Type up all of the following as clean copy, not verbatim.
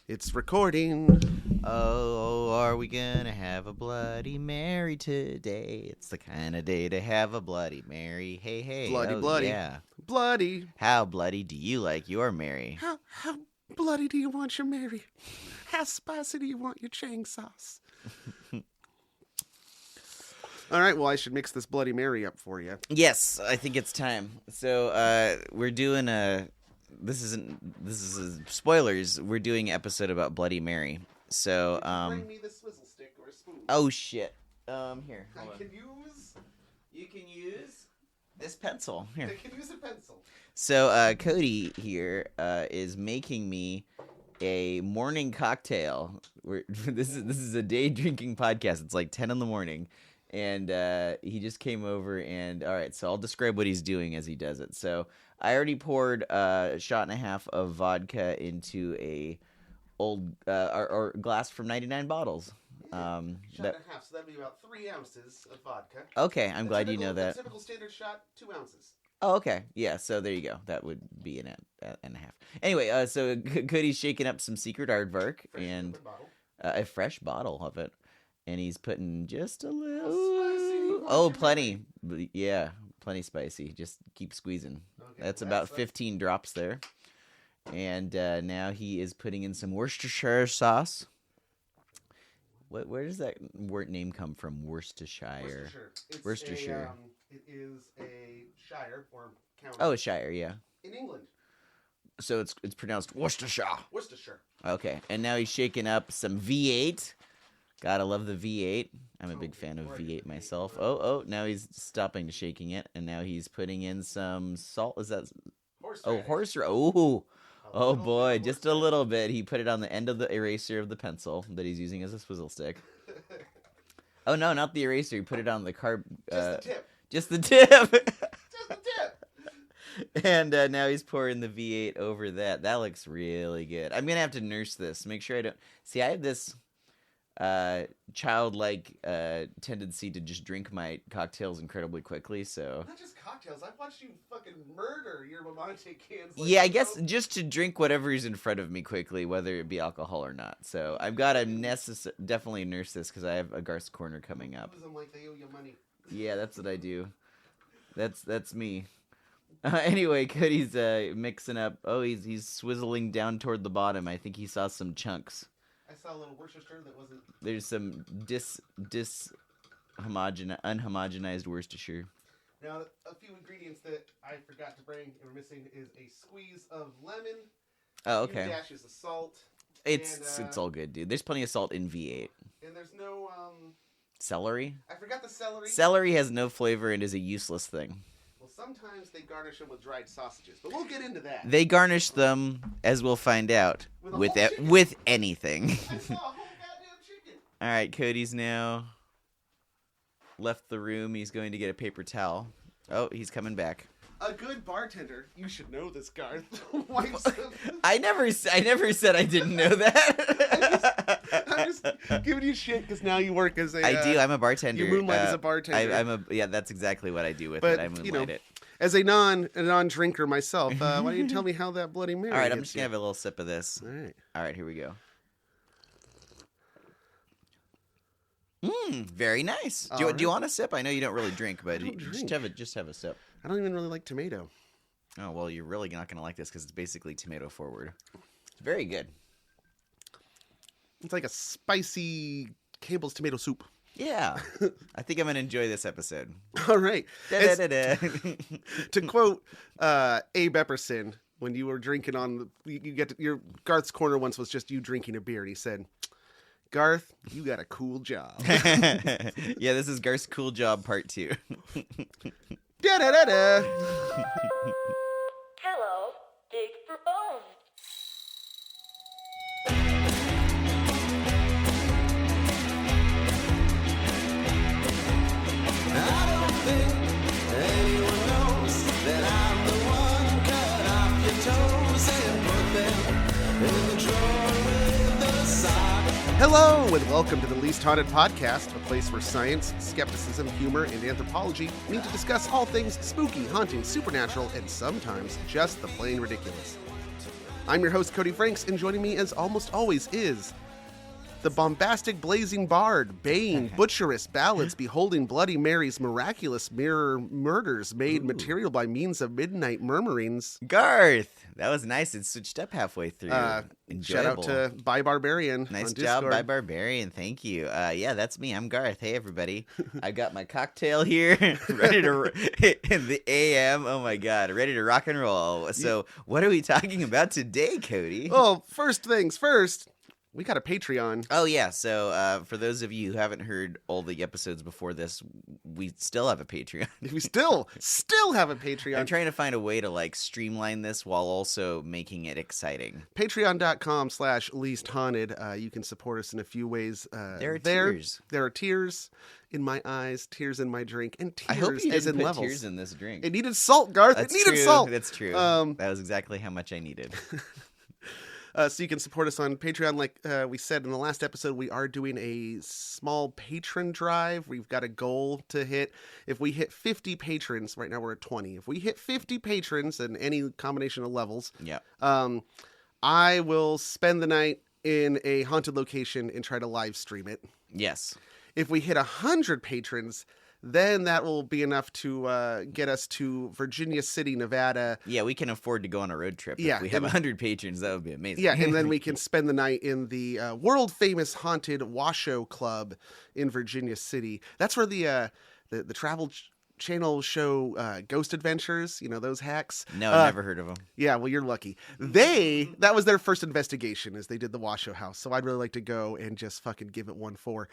It's recording. Oh, are we gonna have a Bloody Mary today? It's the kind of day to have a Bloody Mary. Hey, hey. Bloody. Yeah. Bloody. How bloody do you like your Mary? How bloody do you want your Mary? How spicy do you want your Chang sauce? All right, well, I should mix this Bloody Mary up for you. Yes, I think it's time. So, we're doing this is spoilers. We're doing an episode about Bloody Mary. So, Bring me the swizzle stick or a spoon. Oh shit. Here. You can use this pencil. Here. I can use a pencil. So, Cody here is making me a morning cocktail. This is a day drinking podcast. It's like 10 in the morning. And he just came over and, all right, so I'll describe what he's doing as he does it. So I already poured a shot and a half of vodka into a old or glass from 99 bottles. Shot and a half, so that'd be about 3 ounces of vodka. Okay, I'm glad you know that. A typical standard shot, 2 ounces. Oh, okay. Yeah, so there you go. That would be an and a half. Anyway, so Cody's shaking up some Secret Aardvark and a fresh bottle of it. And he's putting just a little... plenty. Yeah, plenty spicy. Just keep squeezing. Okay, that's about 15 drops there. And now he is putting in some Worcestershire sauce. Where does that word name come from? Worcestershire. Worcestershire. It is a shire or county. Oh, a shire, yeah. In England. So it's pronounced Worcestershire. Worcestershire. Okay, and now he's shaking up some V8. Gotta love the V8. I'm a big fan of V8 myself. Oh, now he's stopping to shaking it, and now he's putting in some salt. Is that... Horseradish. Oh boy, just a little bit. He put it on the end of the eraser of the pencil that he's using as a swizzle stick. Oh no, not the eraser. He put it on the carb... Just the tip. Just the tip! Just the tip! And now he's pouring the V8 over that. That looks really good. I'm gonna have to nurse this. Make sure I don't... See, I have this... childlike tendency to just drink my cocktails incredibly quickly, so... Not just cocktails, I've watched you fucking murder your Mamante cans. Yeah, I guess just to drink whatever is in front of me quickly, whether it be alcohol or not. So I've got to definitely nurse this, because I have a Garth's Corner coming up. Them like they owe you money. Yeah, that's what I do. That's me. Anyway, Cody's mixing up... Oh, he's swizzling down toward the bottom. I think he saw some chunks. I saw a little Worcestershire that wasn't... There's some unhomogenized Worcestershire. Now, a few ingredients that I forgot to bring and we're missing is a squeeze of lemon. Oh, okay. 2 dashes of salt. It's all good, dude. There's plenty of salt in V8. And there's no... Celery? I forgot the celery. Celery has no flavor and is a useless thing. Well, sometimes they garnish them with dried sausages, but we'll get into that. They garnish them, as we'll find out, with anything. I saw a whole goddamn chicken. All right, Cody's now left the room. He's going to get a paper towel. Oh, he's coming back. A good bartender, you should know this, Garth. Wipes them. I never said I didn't know that. I'm just giving you shit because now you work as a... I do. I'm a bartender. You moonlight as a bartender. Yeah, that's exactly what I do with it. I moonlight it. As a non-drinker myself, why don't you tell me how that Bloody Mary? All right, I'm just gonna have a little sip of this. All right, here we go. Very nice. Do you want a sip? I know you don't really drink, but just have a sip. I don't even really like tomato. Oh well, you're really not gonna like this because it's basically tomato forward. It's very good. It's like a spicy Campbell's tomato soup. Yeah, I think I'm gonna enjoy this episode. All right. To quote Abe Epperson, when you were drinking your Garth's Corner once was just you drinking a beer, and he said, "Garth, you got a cool job." Yeah, this is Garth's Cool Job Part 2. Da-da-da-da. Hello, dig for bones. I don't think anyone knows that I'm the one cut off your toes and put them in the drawer with the sock. Hello, and welcome to the Least Haunted Podcast, a place where science, skepticism, humor, and anthropology meet to discuss all things spooky, haunting, supernatural, and sometimes just the plain ridiculous. I'm your host, Cody Franks, and joining me as almost always is the bombastic blazing bard, Bane, butcheress, ballads, beholding Bloody Mary's miraculous mirror murders made material by means of midnight murmurings. Garth! That was nice. It switched up halfway through. Enjoyable. Shout out to By Barbarian. Nice on job, Discord. By Barbarian. Thank you. Yeah, that's me. I'm Garth. Hey, everybody. I got my cocktail here, ready to in the AM. Oh my God, ready to rock and roll. So, what are we talking about today, Cody? Well, first things first, we got a Patreon. Oh yeah, so for those of you who haven't heard all the episodes before this, we still have a Patreon. We still have a Patreon. I'm trying to find a way to like streamline this while also making it exciting. Patreon.com/least haunted. You can support us in a few ways. There are tears. There are tears in my eyes, tears in my drink, and tears I hope you as didn't in put levels. tears in this drink. It needed salt, Garth. That's it needed true. salt. That's true. That was exactly how much I needed. So you can support us on Patreon. Like we said in the last episode, we are doing a small patron drive. We've got a goal to hit. If we hit 50 patrons, right now we're at 20. If we hit 50 patrons and any combination of levels, Yeah. I will spend the night in a haunted location and try to live stream it. Yes. If we hit 100 patrons, then that will be enough to get us to Virginia City, Nevada. Yeah, we can afford to go on a road trip. Yeah, If we have and- 100 patrons, that would be amazing. Yeah, and then we can spend the night in the world-famous haunted Washoe Club in Virginia City. That's where the Travel Channel show Ghost Adventures, you know, those hacks. No, I've never heard of them. Yeah, well, you're lucky. That was their first investigation, as they did the Washoe House. So I'd really like to go and just fucking give it 1-4.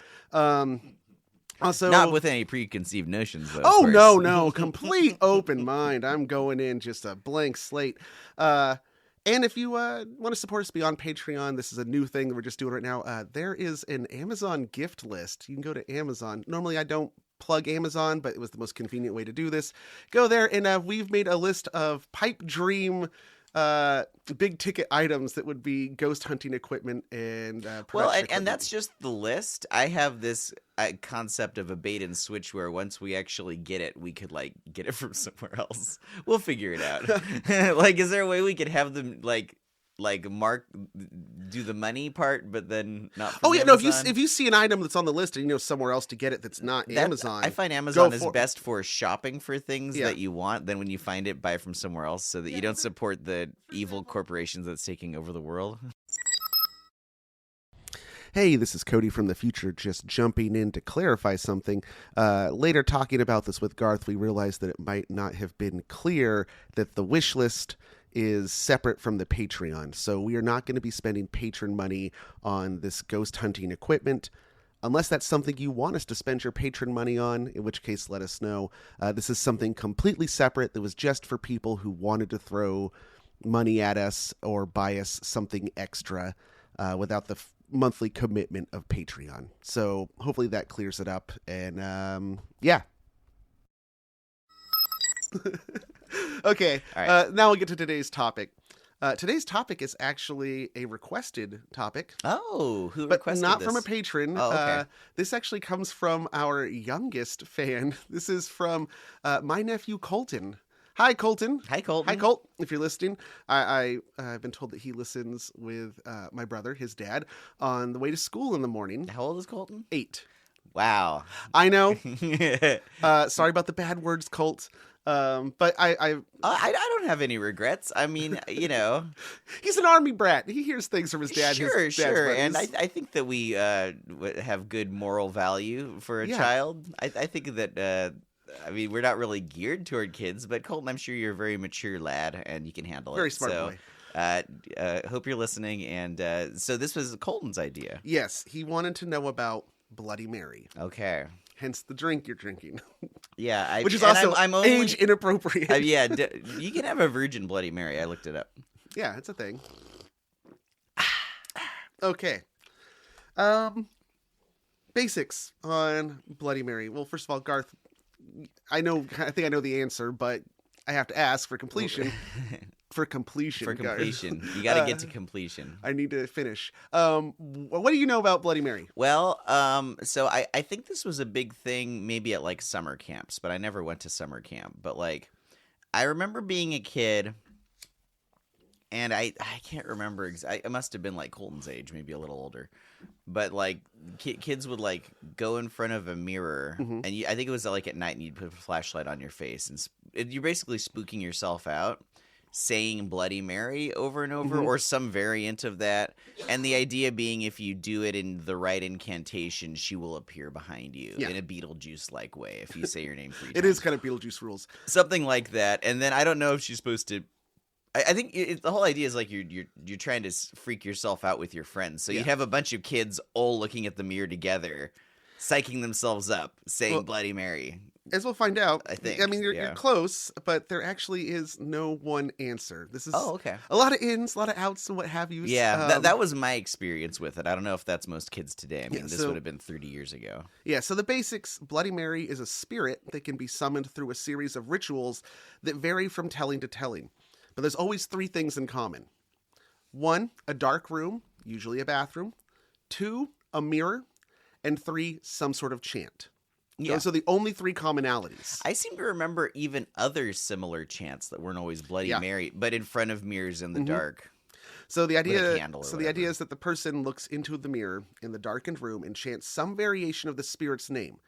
Also, Not with any preconceived notions, though. of oh, course. no, complete open mind. I'm going in just a blank slate. And if you want to support us beyond Patreon, this is a new thing that we're just doing right now. There is an Amazon gift list. You can go to Amazon. Normally, I don't plug Amazon, but it was the most convenient way to do this. Go there, and we've made a list of pipe dream big ticket items that would be ghost hunting equipment and Well, production and equipment. that's just the list. I have this concept of a bait and switch where once we actually get it, we could like get it from somewhere else. We'll figure it out. Like, is there a way we could have them like mark do the money part, but then not? From Oh yeah, no. Amazon? If you see an item that's on the list and you know somewhere else to get it that's not Amazon, I find Amazon go is for it. best for shopping for things Yeah. that you want. Then when you find it, buy it from somewhere else, so that you don't support the evil corporations that's taking over the world. Hey, this is Cody from the future, just jumping in to clarify something. Later, talking about this with Garth, we realized that it might not have been clear that the wish list is separate from the Patreon. So we are not going to be spending patron money on this ghost hunting equipment, unless that's something you want us to spend your patron money on, in which case let us know. This is something completely separate that was just for people who wanted to throw money at us or buy us something extra without the monthly commitment of Patreon. So hopefully that clears it up. And yeah. Okay, All right. now we'll get to today's topic. Today's topic is actually a requested topic, Oh, who but requested not this? from a patron. Oh, okay. This actually comes from our youngest fan. This is from my nephew Colton. Hi, Colton. Hi, Colton. Hi, Colt. If you're listening, I've been told that he listens with my brother, his dad, on the way to school in the morning. How old is Colton? 8. Wow. I know. Sorry about the bad words, Colt. But I I don't have any regrets. I mean, you know, he's an army brat. He hears things from his dad. sure, his dad's sure, and buddies. I think that we have good moral value for a Yeah. child. I think that I mean, we're not really geared toward kids, but Colton, I'm sure you're a very mature lad and you can handle Very it. smart so, boy. Hope you're listening, and so this was Colton's idea. Yes, he wanted to know about Bloody Mary. Okay. Hence the drink you're drinking, Yeah, which is and also I'm only, age inappropriate. yeah, you can have a virgin Bloody Mary. I looked it up. Yeah, it's a thing. Okay. Basics on Bloody Mary. Well, first of all, Garth, I think I know the answer, but I have to ask for completion. For completion. For Garth. completion, you got to get to completion. I need to finish. What do you know about Bloody Mary? Well, so I think this was a big thing maybe at like summer camps, but I never went to summer camp. But like, I remember being a kid and I can't remember. It must have been like Colton's age, maybe a little older. But like kids would like go in front of a mirror, and I think it was like at night, and you'd put a flashlight on your face, and you're basically spooking yourself out, saying Bloody Mary over and over, or some variant of that. And the idea being, if you do it in the right incantation, she will appear behind you in a Beetlejuice-like way. If you say your name 3 times, It is kind of Beetlejuice rules, something like that. And then I don't know if she's supposed to. I think the whole idea is like you're trying to freak yourself out with your friends. So you have a bunch of kids all looking at the mirror together, psyching themselves up, saying Bloody Mary. As we'll find out, I think. I mean, you're close, but there actually is no one answer. This is okay. A lot of ins, a lot of outs, and what have you. Yeah, that was my experience with it. I don't know if that's most kids today. I mean, this would have been 30 years ago. Yeah, so the basics, Bloody Mary is a spirit that can be summoned through a series of rituals that vary from telling to telling. But there's always 3 things in common. 1, a dark room, usually a bathroom. 2, a mirror. And 3, some sort of chant. Yeah. Those are the only 3 commonalities. I seem to remember even other similar chants that weren't always Bloody Mary, but in front of mirrors in the dark. So the idea is that the person looks into the mirror in the darkened room and chants some variation of the spirit's name.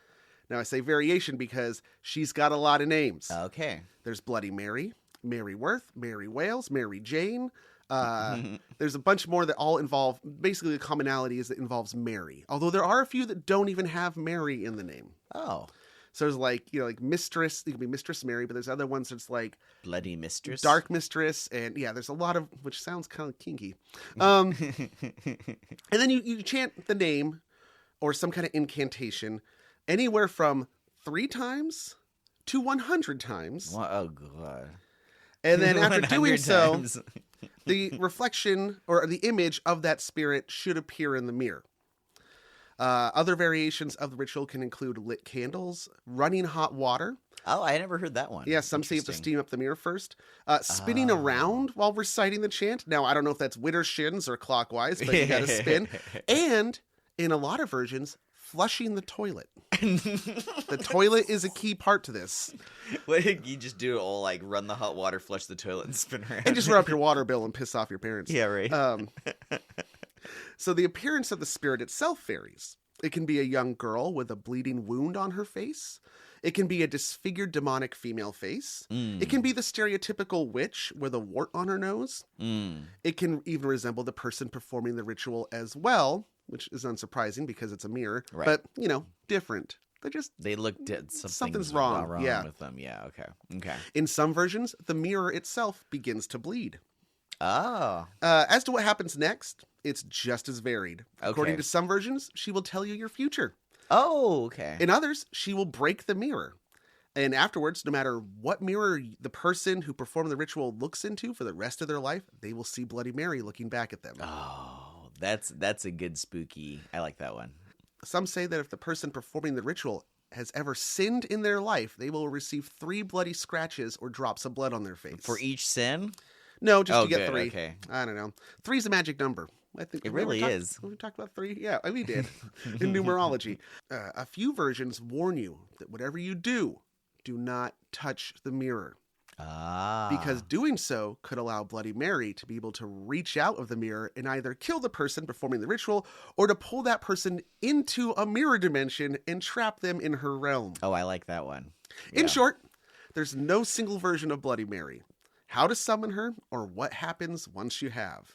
Now I say variation because she's got a lot of names. Okay. There's Bloody Mary, Mary Worth, Mary Wales, Mary Jane. There's a bunch more that all involve, basically the commonality is that it involves Mary. Although there are a few that don't even have Mary in the name. Oh. So there's like, like Mistress, it could be Mistress Mary, but there's other ones that's like Bloody Mistress. Dark Mistress, and there's a lot of, which sounds kind of kinky. And then you chant the name or some kind of incantation anywhere from 3 times to 100 times. Oh, God. And then after doing so, times. the reflection or the image of that spirit should appear in the mirror. Other variations of the ritual can include lit candles, running hot water. Oh, I never heard that one. Yeah, some say you have to steam up the mirror first. Spinning around while reciting the chant. Now, I don't know if that's winter shins or clockwise, but you gotta spin. And in a lot of versions, flushing the toilet. The toilet is a key part to this. What, you just do it all like run the hot water, flush the toilet, and spin around. And just run up your water bill and piss off your parents. Yeah, right. So the appearance of the spirit itself varies. It can be a young girl with a bleeding wound on her face. It can be a disfigured demonic female face. It can be the stereotypical witch with a wart on her nose. It can even resemble the person performing the ritual as well, which is unsurprising because it's a mirror. Right. But, different. They look dead. Something's wrong with them. Yeah, okay. In some versions, the mirror itself begins to bleed. Oh. As to what happens next, it's just as varied. Okay. According to some versions, she will tell you your future. Oh, okay. In others, she will break the mirror. And afterwards, no matter what mirror the person who performed the ritual looks into for the rest of their life, they will see Bloody Mary looking back at them. Oh, that's a good spooky. I like that one. Some say that if the person performing the ritual has ever sinned in their life, they will receive 3 bloody scratches or drops of blood on their face. For each sin? No, just to get 3. Okay. I don't know. 3 is a magic number. I think it really is. We talked about 3. Yeah, we did in numerology. A few versions warn you that whatever you do not touch the mirror. Because doing so could allow Bloody Mary to be able to reach out of the mirror and either kill the person performing the ritual or to pull that person into a mirror dimension and trap them in her realm. Oh, I like that one. In short, there's no single version of Bloody Mary. How to summon her or what happens once you have.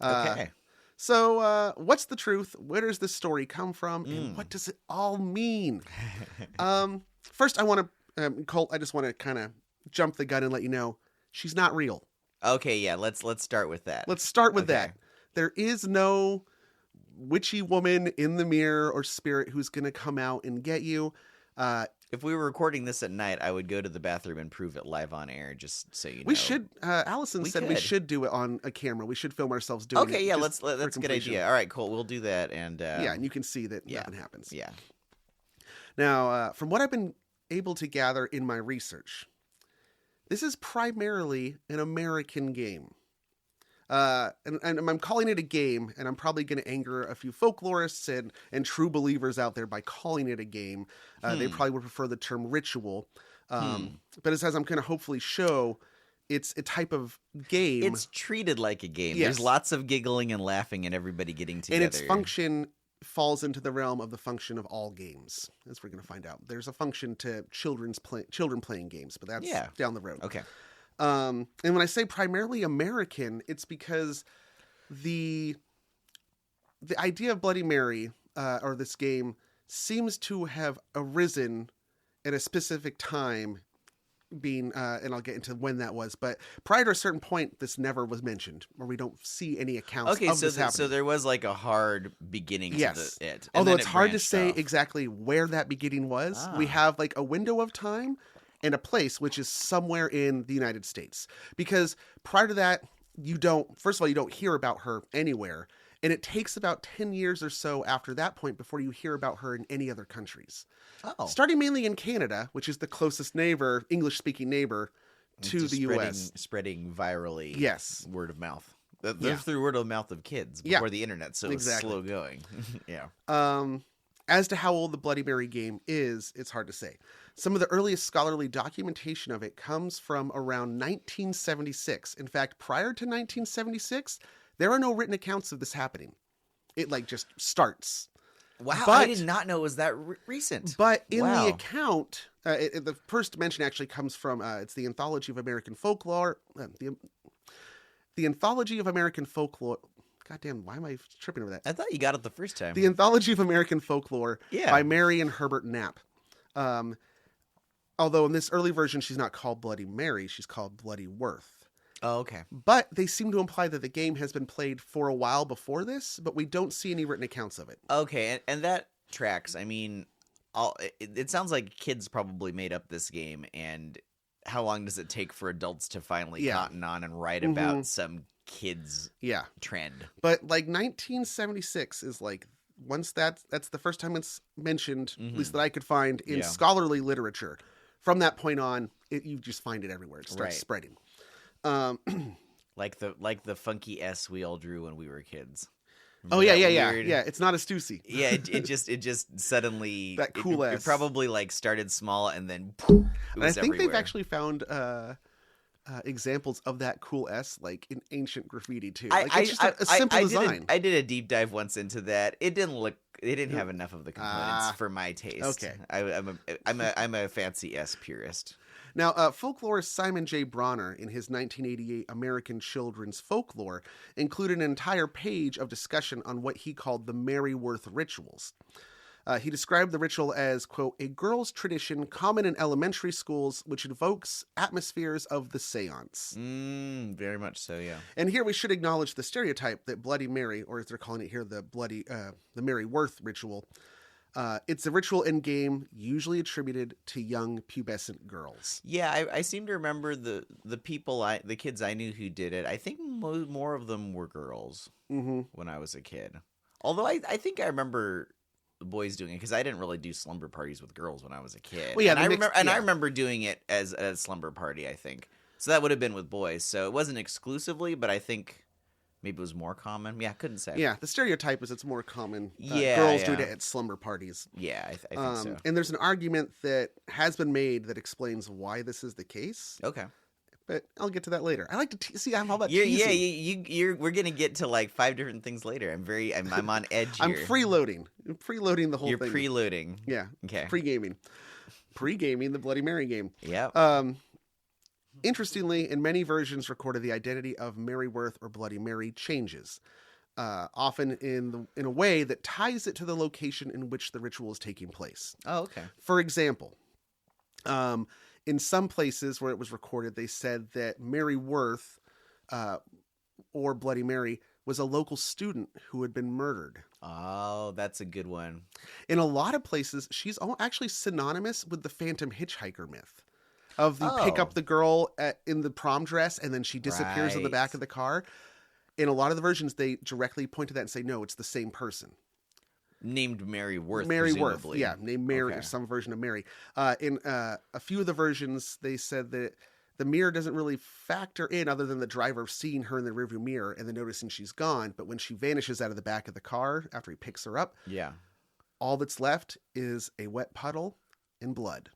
Okay. So what's the truth? Where does this story come from? And what does it all mean? First, I want to, Colt, I just want to kind of jump the gun and let you know she's not real. Okay, yeah, let's start with that. Let's start with that. There is no witchy woman in the mirror or spirit who's going to come out and get you. If we were recording this at night, I would go to the bathroom and prove it live on air, just so you know. We should. Allison said we should do it on a camera. We should film ourselves doing it. Okay, yeah, that's a good idea. All right, cool. We'll do that. And and you can see that nothing happens. Yeah. Now, from what I've been able to gather in my research, this is primarily an American game. And I'm calling it a game, and I'm probably going to anger a few folklorists and true believers out there by calling it a game. They probably would prefer the term ritual. But as I'm going to hopefully show, it's a type of game. It's treated like a game. Yes. There's lots of giggling and laughing and everybody getting together. and its function falls into the realm of the function of all games, as we're going to find out. There's a function to children playing games, but that's down the road. Okay. And when I say primarily American, it's because the idea of Bloody Mary, or this game, seems to have arisen at a specific time, being, and I'll get into when that was, but prior to a certain point, this never was mentioned, or we don't see any accounts of this happening. So there was like a hard beginning to it. And although then it's it hard to branched say off. exactly where that beginning was. We have like a window of time and a place, which is somewhere in the United States. Because prior to that, first of all, you don't hear about her anywhere. And it takes about 10 years or so after that point before you hear about her in any other countries. Oh. Starting mainly in Canada, which is the closest neighbor, English-speaking neighbor to Just the U.S. Spreading virally. Yes. Word of mouth. They're through word of mouth of kids before the internet, so it's slow going. Yeah. As to how old the Bloody Mary game is, it's hard to say. Some of the earliest scholarly documentation of it comes from around 1976. In fact, prior to 1976, there are no written accounts of this happening. It just starts. Wow, But- I did not know it was that recent. But in Wow. the account, the first mention actually comes from, it's the Anthology of American Folklore. The Anthology of American Folklore. Goddamn, why am I tripping over that? I thought you got it the first time. The Anthology of American Folklore Yeah. by Mary and Herbert Knapp. Although in this early version, she's not called Bloody Mary, she's called Bloody Worth. Oh, okay. But they seem to imply that the game has been played for a while before this, but we don't see any written accounts of it. Okay, and that tracks. I mean, it sounds like kids probably made up this game, and how long does it take for adults to finally cotton on and write about some kids Yeah. trend? But 1976 is once that's the first time it's mentioned, at least that I could find in scholarly literature. From that point on, you just find it everywhere. It starts spreading. Like the funky S we all drew when we were kids. Oh Remember yeah. that weird- Yeah, it's not a Stussy. Yeah, it just suddenly That cool it S. probably started small and then it And I was think they've everywhere. actually found examples of that cool S in ancient graffiti too. I It's just a simple design. I did a deep dive once into that. It didn't have enough of the components for my taste. Okay. I'm a fancy S purist. Now, folklorist Simon J. Bronner, in his 1988 American Children's Folklore, included an entire page of discussion on what he called the Mary Worth rituals. He described the ritual as, quote, a girl's tradition common in elementary schools which invokes atmospheres of the seance. Very much so, yeah. And here we should acknowledge the stereotype that Bloody Mary, or as they're calling it here, the Mary Worth ritual, it's a ritual in game usually attributed to young pubescent girls. Yeah, I seem to remember the kids I knew who did it. I think more of them were girls when I was a kid. Although I think I remember the boys doing it because I didn't really do slumber parties with girls when I was a kid. Well, yeah, I remember doing it as a slumber party. I think so. That would have been with boys. So it wasn't exclusively, but I think maybe it was more common. Yeah, couldn't say. Yeah, the stereotype is it's more common. Yeah, girls do it at slumber parties. Yeah, I think so. And there's an argument that has been made that explains why this is the case. Okay. But I'll get to that later. I like to see. I'm all about Yeah, teasing. we're gonna get to 5 different things later. I'm on edge here. I'm freeloading. I'm preloading the whole You're thing. preloading. Yeah. Okay. Pre-gaming the Bloody Mary game. Yeah. Interestingly, in many versions recorded, the identity of Mary Worth or Bloody Mary changes, often in a way that ties it to the location in which the ritual is taking place. Oh, okay. For example, in some places where it was recorded, they said that Mary Worth, or Bloody Mary, was a local student who had been murdered. Oh, that's a good one. In a lot of places, she's actually synonymous with the Phantom Hitchhiker myth. Of the pick up the girl in the prom dress and then she disappears in the back of the car. In a lot of the versions, they directly point to that and say, no, it's the same person. Named Mary Worth, Mary Worth, presumably. yeah, named Mary, Okay. or some version of Mary. In a few of the versions, they said that the mirror doesn't really factor in other than the driver seeing her in the rearview mirror and then noticing she's gone. But when she vanishes out of the back of the car after he picks her up, Yeah. all that's left is a wet puddle and blood.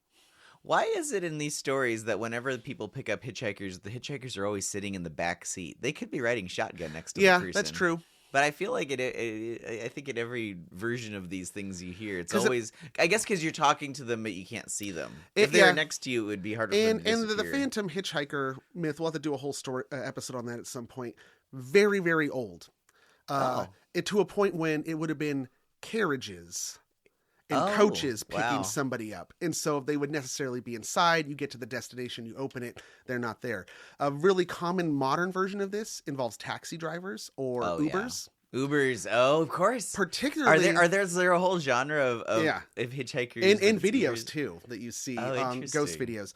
Why is it in these stories that whenever people pick up hitchhikers, the hitchhikers are always sitting in the back seat? They could be riding shotgun next to the person. Yeah, that's true. But I feel like I think in every version of these things you hear, it's always, I guess because you're talking to them, but you can't see them. If they were next to you, it would be harder for them to disappear. And the Phantom Hitchhiker myth, we'll have to do a whole story episode on that at some point. Very, very old. To a point when it would have been carriages and coaches picking somebody up. And so they would necessarily be inside. You get to the destination, you open it, they're not there. A really common modern version of this involves taxi drivers or Ubers. Yeah. Ubers, of course. Particularly, are there a whole genre of hitchhikers and videos too that you see on ghost videos.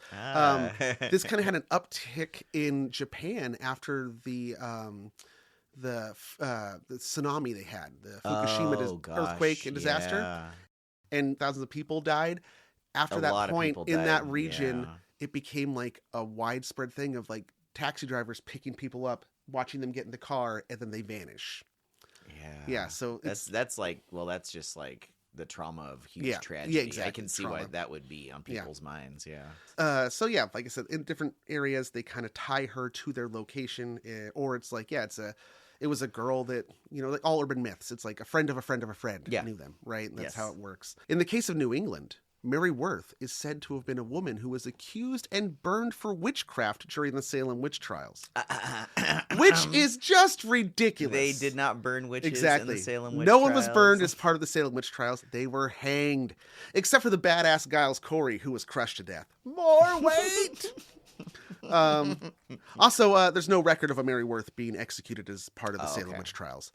This kind of had an uptick in Japan after the tsunami they had, the Fukushima earthquake and disaster, and thousands of people died. After that point in that region, it became like a widespread thing of like taxi drivers picking people up, watching them get in the car, and then they vanish. Yeah. So that's just like the trauma of huge tragedy. Yeah, exactly. I can see why that would be on people's minds. Yeah. Like I said, in different areas, they kind of tie her to their location, or it's like, it was a girl that, like all urban myths. It's like a friend of a friend of a friend knew them, right? And that's how it works. In the case of New England, Mary Worth is said to have been a woman who was accused and burned for witchcraft during the Salem witch trials. Which is just ridiculous. They did not burn witches in the Salem witch trials. No one was burned as part of the Salem witch trials. They were hanged. Except for the badass Giles Corey, who was crushed to death. More weight! Also, there's no record of a Mary Worth being executed as part of the Salem witch trials.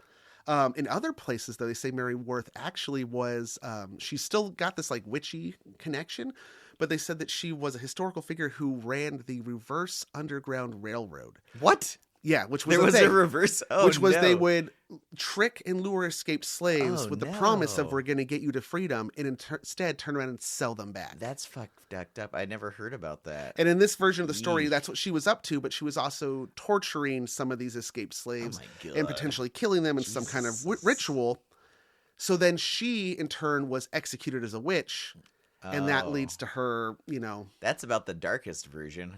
In other places, though, they say Mary Worth actually was, she still got this like witchy connection, but they said that she was a historical figure who ran the reverse underground railroad. What? Yeah, which was a reverse. Oh, which was they would trick and lure escaped slaves with the promise of we're going to get you to freedom, and instead turn around and sell them back. That's fucked up. I never heard about that. And in this version of the story, that's what she was up to, but she was also torturing some of these escaped slaves and potentially killing them in some kind of ritual. So then she, in turn, was executed as a witch. And that leads to her, That's about the darkest version.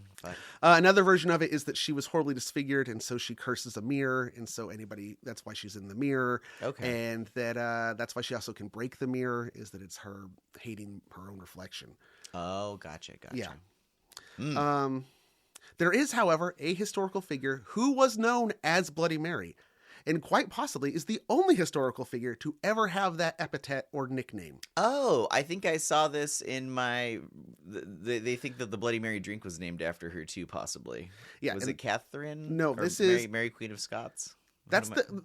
Another version of it is that she was horribly disfigured, and so she curses a mirror, and so that's why she's in the mirror. Okay. And that's why she also can break the mirror, is that it's her hating her own reflection. Oh, gotcha. Yeah. There is, however, a historical figure who was known as Bloody Mary, and quite possibly is the only historical figure to ever have that epithet or nickname. Oh, I think I saw this in my... They think that the Bloody Mary drink was named after her too, possibly. Yeah. Was it Catherine? No, this is... Mary Queen of Scots?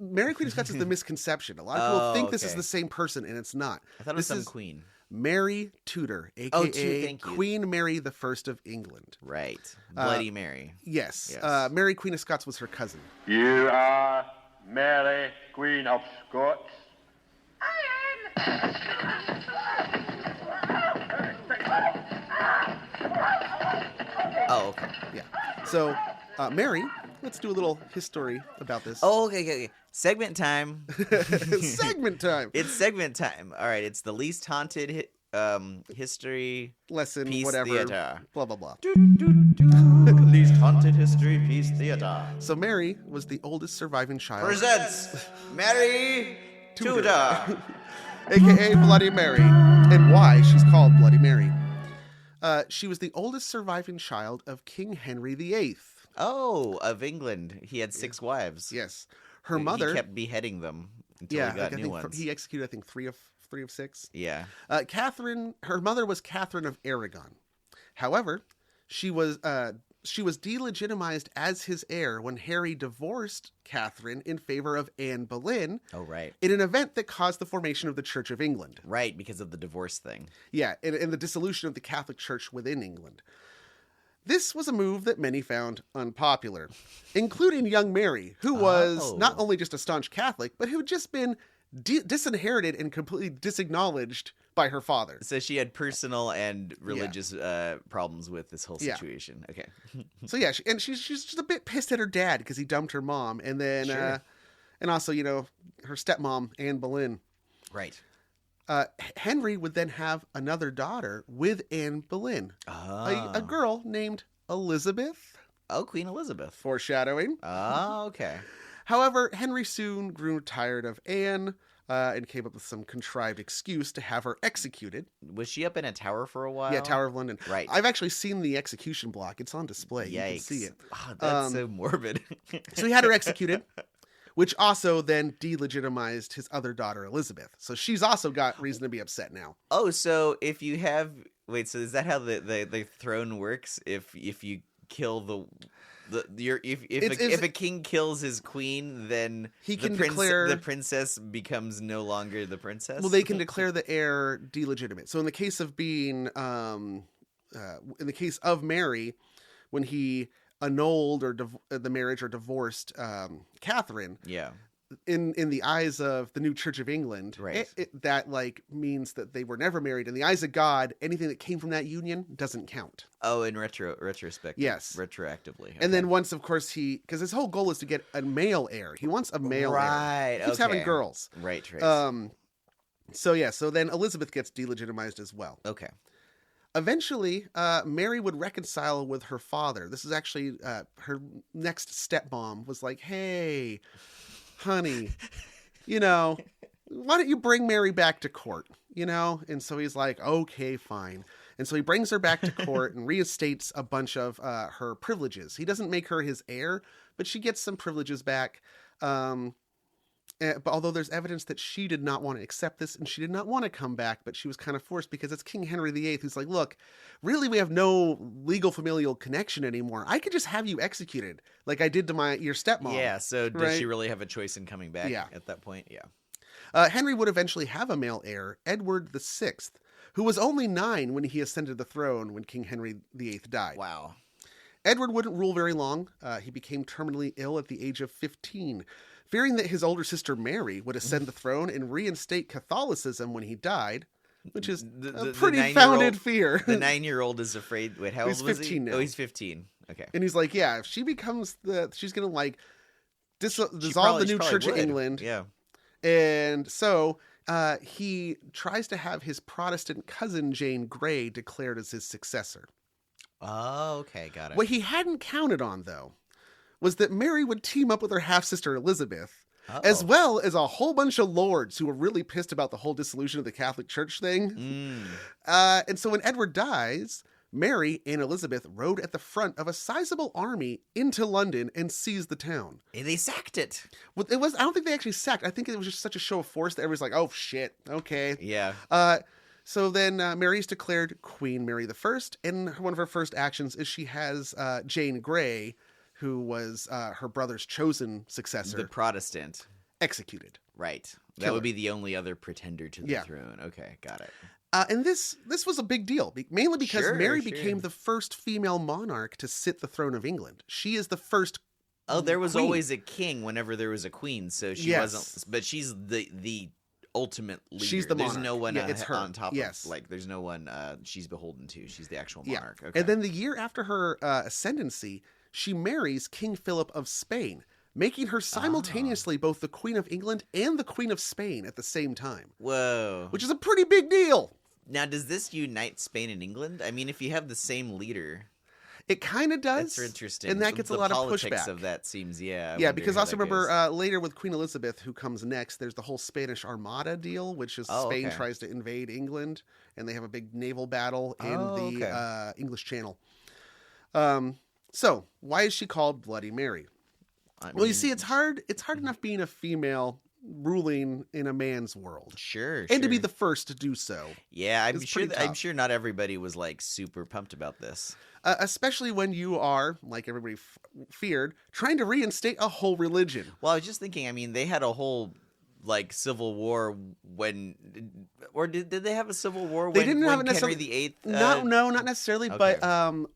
Mary Queen of Scots is the misconception. A lot of people think this is the same person, and it's not. I thought it was some queen. Mary Tudor, a.k.a. Queen Mary the First of England. Right. Bloody Mary. Yes. Mary Queen of Scots was her cousin. You are... Mary, Queen of Scots. Oh, okay. Yeah. So, Mary, let's do a little history about this. Oh, okay. Segment time. Segment time. It's segment time. All right. It's the least haunted history lesson, piece whatever. Theater. Blah, blah, blah. Least haunted history piece theater. So Mary was the oldest surviving child. Presents Mary Tudor. A.k.a. Bloody Mary. And why she's called Bloody Mary. She was the oldest surviving child of King Henry VIII. Oh, of England. He had 6 wives. Yes. Her mother... He kept beheading them until he got new ones. He executed, I think, 3 of 6. Yeah. Her mother was Catherine of Aragon. However, she was delegitimized as his heir when Harry divorced Catherine in favor of Anne Boleyn. Oh, right. In an event that caused the formation of the Church of England. Right, because of the divorce thing. Yeah, and the dissolution of the Catholic Church within England. This was a move that many found unpopular, including young Mary, who was not only just a staunch Catholic, but who had just been disinherited and completely disacknowledged by her father. So she had personal and religious problems with this whole situation. Yeah. Okay. So yeah, she's just a bit pissed at her dad because he dumped her mom, and then and also her stepmom Anne Boleyn. Right. Henry would then have another daughter with Anne Boleyn, a girl named Elizabeth. Oh, Queen Elizabeth. Foreshadowing. Oh, okay. However, Henry soon grew tired of Anne and came up with some contrived excuse to have her executed. Was she up in a tower for a while? Yeah, Tower of London. Right. I've actually seen the execution block. It's on display. Yikes. You can see it. Oh, that's so morbid. So he had her executed, which also then delegitimized his other daughter, Elizabeth. So she's also got reason to be upset now. Oh, so if you have... Wait, so is that how the throne works? If you kill if a king kills his queen, then he can declare the princess becomes no longer the princess. Well, they can declare the heir delegitimate. So in the case of being, in the case of Mary, when he annulled or the marriage or divorced Catherine, yeah, in the eyes of the new Church of England, right, that like means that they were never married. In the eyes of God, anything that came from that union doesn't count. Oh, in retrospect, yes, retroactively. Okay. And then once, of course, because his whole goal is to get a male heir. He wants a male heir. Right. He keeps having girls. Right. So then Elizabeth gets delegitimized as well. Okay. Eventually, Mary would reconcile with her father. This is actually her next stepmom was like, "Hey, honey, why don't you bring Mary back to court?" And so he's like, "Okay, fine." And so he brings her back to court and reinstates a bunch of her privileges. He doesn't make her his heir, but she gets some privileges back. But although there's evidence that she did not want to accept this and she did not want to come back, but she was kind of forced because it's King Henry VIII who's like, "Look, really we have no legal familial connection anymore. I could just have you executed like I did to your stepmom." Yeah, so did she really have a choice in coming back at that point? Yeah. Henry would eventually have a male heir, Edward VI, who was only 9 when he ascended the throne when King Henry VIII died. Wow. Edward wouldn't rule very long. He became terminally ill at the age of 15. Fearing that his older sister Mary would ascend the throne and reinstate Catholicism when he died, which is a pretty founded fear. The 9-year-old is afraid. Wait, how old was he? He's 15 now. Oh, he's 15. Okay. And he's like, yeah, if she becomes she's going to like dissolve the new Church of England. Yeah. And so he tries to have his Protestant cousin Jane Grey declared as his successor. Oh, okay. Got it. What he hadn't counted on, though, was that Mary would team up with her half-sister Elizabeth, as well as a whole bunch of lords who were really pissed about the whole dissolution of the Catholic Church thing. And so when Edward dies, Mary and Elizabeth rode at the front of a sizable army into London and seized the town. And they sacked it. Well, I don't think they actually sacked. I think it was just such a show of force that everybody's like, "Oh, shit, okay." Yeah. So then Mary's declared Queen Mary I, and one of her first actions is she has Jane Grey, who was her brother's chosen successor, the Protestant, executed. Right. That would be the only other pretender to the throne. Okay, got it. And this was a big deal, mainly because Mary became the first female monarch to sit the throne of England. She is the first. Oh, there was queen. always a king whenever there was a queen, so she wasn't. But she's the ultimate leader. She's the monarch. There's no one it's her. on top yes. of, there's no one she's beholden to. She's the actual monarch. Yeah. Okay. And then the year after her ascendancy, she marries King Philip of Spain, making her simultaneously both the Queen of England and the Queen of Spain at the same time. Whoa. Which is a pretty big deal. Now, does this unite Spain and England? I mean, if you have the same leader... It kind of does. That's interesting. And that gets a lot of pushback. The politics of that seems, Yeah, because also remember, later with Queen Elizabeth, who comes next, there's the whole Spanish Armada deal, which is Spain tries to invade England, and they have a big naval battle in the English Channel. So, why is she called Bloody Mary? Well, you see, it's hard enough being a female ruling in a man's world. Sure. And to be the first to do so. Yeah, I'm sure not everybody was like super pumped about this. Especially when you are, like everybody feared, trying to reinstate a whole religion. Well, I was just thinking, I mean, they had a whole like civil war did they have a civil war they didn't have Henry VIII? No, not necessarily, but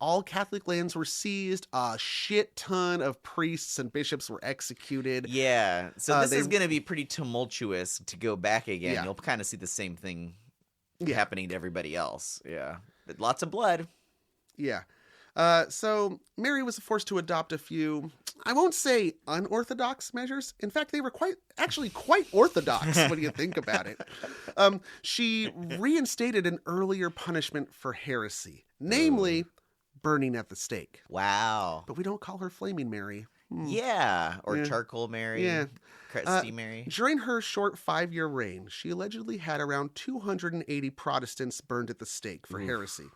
all Catholic lands were seized. A shit ton of priests and bishops were executed. Yeah, so this is going to be pretty tumultuous to go back again. Yeah. You'll kind of see the same thing happening to everybody else. Yeah, lots of blood. Yeah. So Mary was forced to adopt a few, I won't say unorthodox measures. In fact, they were quite orthodox when you think about it. She reinstated an earlier punishment for heresy, namely burning at the stake. Wow. But we don't call her Flaming Mary. Yeah. Or Yeah. Charcoal Mary. Yeah. Crusty Mary. During her short 5-year reign, she allegedly had around 280 Protestants burned at the stake for heresy,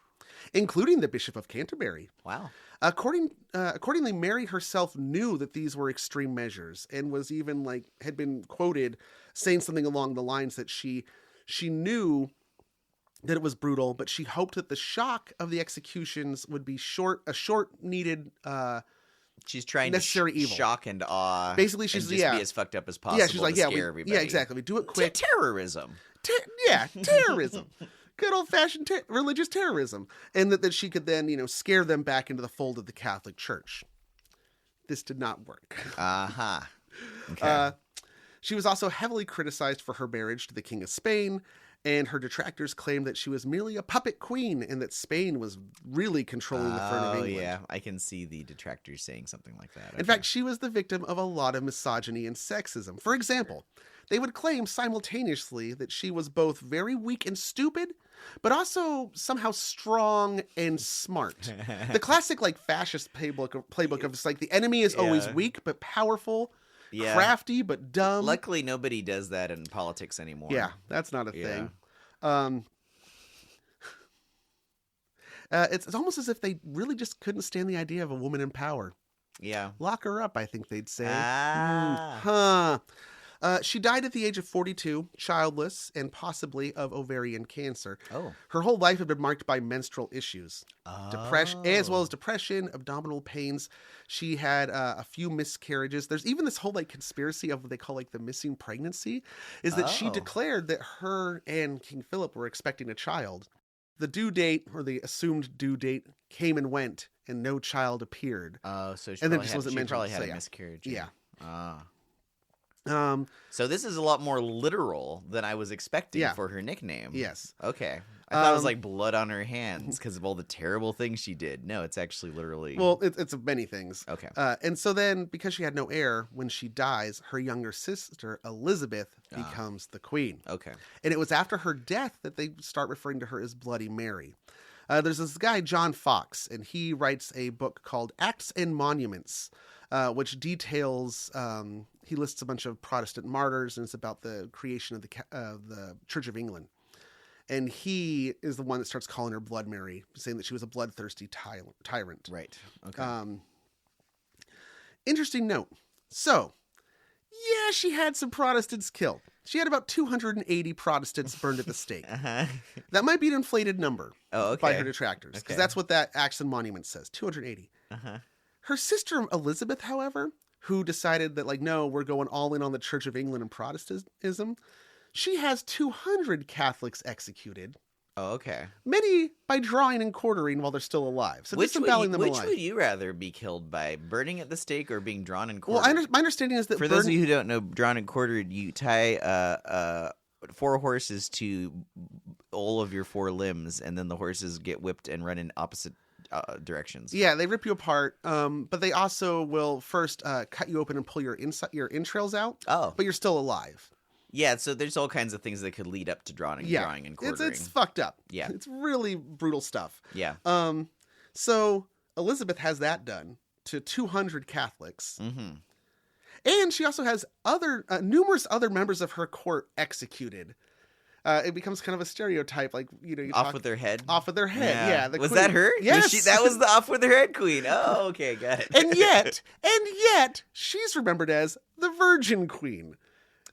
including the Bishop of Canterbury. Wow. Accordingly, Mary herself knew that these were extreme measures and was even had been quoted saying something along the lines that she knew that it was brutal, but she hoped that the shock of the executions would be a short needed She's trying necessary to evil. Shock and awe. Basically, she's and just be as fucked up as possible. Yeah, she's like, to yeah, scare everybody. yeah, exactly. We do it quick. Terrorism. Terrorism. Good old-fashioned religious terrorism. And that she could then, scare them back into the fold of the Catholic Church. This did not work. Uh-huh. Okay. She was also heavily criticized for her marriage to the King of Spain, and her detractors claimed that she was merely a puppet queen and that Spain was really controlling the throne of England. Oh, yeah. I can see the detractors saying something like that. In fact, she was the victim of a lot of misogyny and sexism. For example, they would claim simultaneously that she was both very weak and stupid, but also somehow strong and smart. The classic fascist playbook of just the enemy is always weak but powerful, crafty but dumb. Luckily, nobody does that in politics anymore. Yeah, that's not a thing. It's almost as if they really just couldn't stand the idea of a woman in power. Yeah. Lock her up, I think they'd say. Ah. She died at the age of 42, childless, and possibly of ovarian cancer. Oh. Her whole life had been marked by menstrual issues, depression, Oh. as well as depression, abdominal pains. She had a few miscarriages. There's even this whole conspiracy of what they call the missing pregnancy, is that she Oh. declared that her and King Philip were expecting a child. The due date, or the assumed due date, came and went, and no child appeared. Oh, so she And then probably just had, wasn't she mentioned, probably so had a yeah. miscarriage. Yeah. Ah. Um, So this is a lot more literal than I was expecting Yeah. for her nickname. yes. Okay. I thought it was blood on her hands because of all the terrible things she did. No, it's actually literally. Well, it's of many things. Okay. And so then, because she had no heir, when she dies, her younger sister, Elizabeth, becomes the queen. Okay. And it was after her death that they start referring to her as Bloody Mary. There's this guy, John Fox, and he writes a book called Acts and Monuments, which details, he lists a bunch of Protestant martyrs, and it's about the creation of the Church of England. And he is the one that starts calling her Blood Mary, saying that she was a bloodthirsty tyrant. Right. Okay. Interesting note. So, yeah, she had some Protestants killed. She had about 280 Protestants burned at the stake. Uh-huh. That might be an inflated number by her okay. detractors, because Okay. that's what that Acts and Monuments says, 280. Uh-huh. Her sister Elizabeth, however, who decided that, no, we're going all in on the Church of England and Protestantism, she has 200 Catholics executed, Oh, okay. many by drawing and quartering while they're still alive. So disemboweling them which alive. would you rather be killed by? Burning at the stake or being drawn and Well, quartered? my understanding is that For those of you who don't know, drawn and quartered, you tie 4 horses to all of your 4 limbs, and then the horses get whipped and run in opposite directions. Yeah, they rip you apart, but they also will first cut you open and pull your entrails out, Oh, but you're still alive. yeah. So there's all kinds of things that could lead up to drawing and quartering. It's fucked up. Yeah. It's really brutal stuff. Yeah. So Elizabeth has that done to 200 Catholics, Mm-hmm. and she also has numerous other members of her court executed. It becomes kind of a stereotype, you Off with their head. off of their head. Yeah, the was queen. that her? Yes, That was the off with her head queen. Oh, okay, got it. and yet, she's remembered as the Virgin Queen,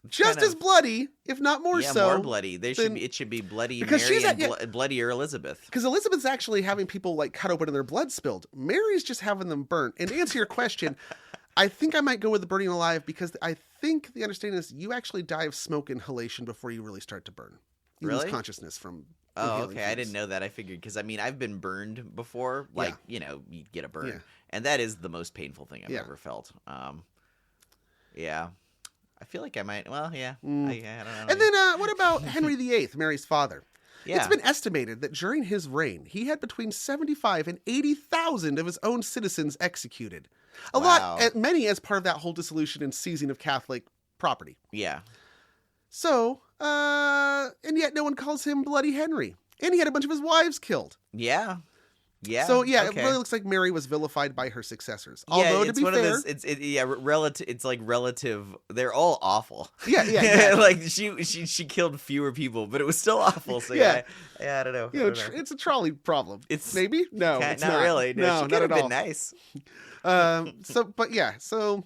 just kind as bloody, if not more yeah, so. more bloody. It should be bloody Because Mary she's and at- bloodier Elizabeth. Because Elizabeth's actually having people cut open and their blood spilled. Mary's just having them burnt. And to answer your question, I think I might go with the burning alive, because I think the understanding is you actually die of smoke inhalation before you really start to burn. You lose Really? consciousness from. Oh, inhaling okay. I fumes. didn't know that. I figured because I've been burned before. You get a burn, Yeah. and that is the most painful thing I've Yeah. ever felt. Yeah. I feel like I might. Well, yeah. I don't know. And then what about Henry VIII, Mary's father? Yeah. It's been estimated that during his reign, he had between 75 and 80,000 of his own citizens executed. A Wow. lot, many as part of that whole dissolution and seizing of Catholic property. Yeah. So, and yet no one calls him Bloody Henry. And he had a bunch of his wives killed. Yeah. Yeah. So, yeah, okay. it really looks like Mary was vilified by her successors. Yeah, Although, to it's be one fair... of those, relative. It's like relative. They're all awful. Yeah, exactly. Like she killed fewer people, but it was still awful. So Yeah. I don't know. You know, it's a trolley problem. It's- maybe no, it's not really. No, she not could have at been all. nice. So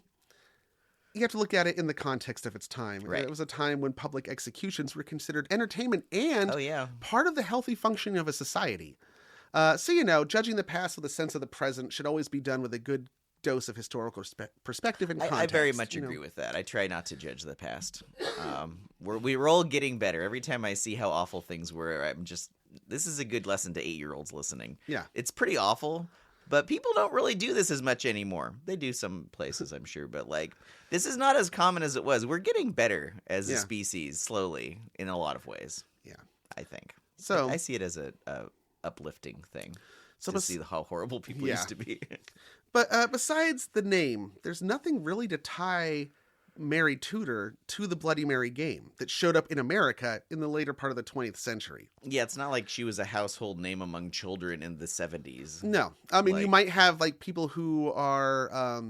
you have to look at it in the context of its time. Right. It was a time when public executions were considered entertainment and Oh yeah. part of the healthy functioning of a society. Judging the past with a sense of the present should always be done with a good dose of historical perspective and context. I very much agree with that. I try not to judge the past. We're all getting better. Every time I see how awful things were, I'm just, this is a good lesson to 8-year-olds listening. Yeah. It's pretty awful, but people don't really do this as much anymore. They do some places, I'm sure, but like, this is not as common as it was. We're getting better as a species, slowly, in a lot of ways. Yeah. I think. So I see it as a uplifting thing. So To see how horrible people Yeah. used to be. But besides the name, there's nothing really to tie Mary Tudor to the Bloody Mary game that showed up in America in the later part of the 20th century. Yeah, it's not like she was a household name among children in the 70s. No. I mean, you Like- might have like people who are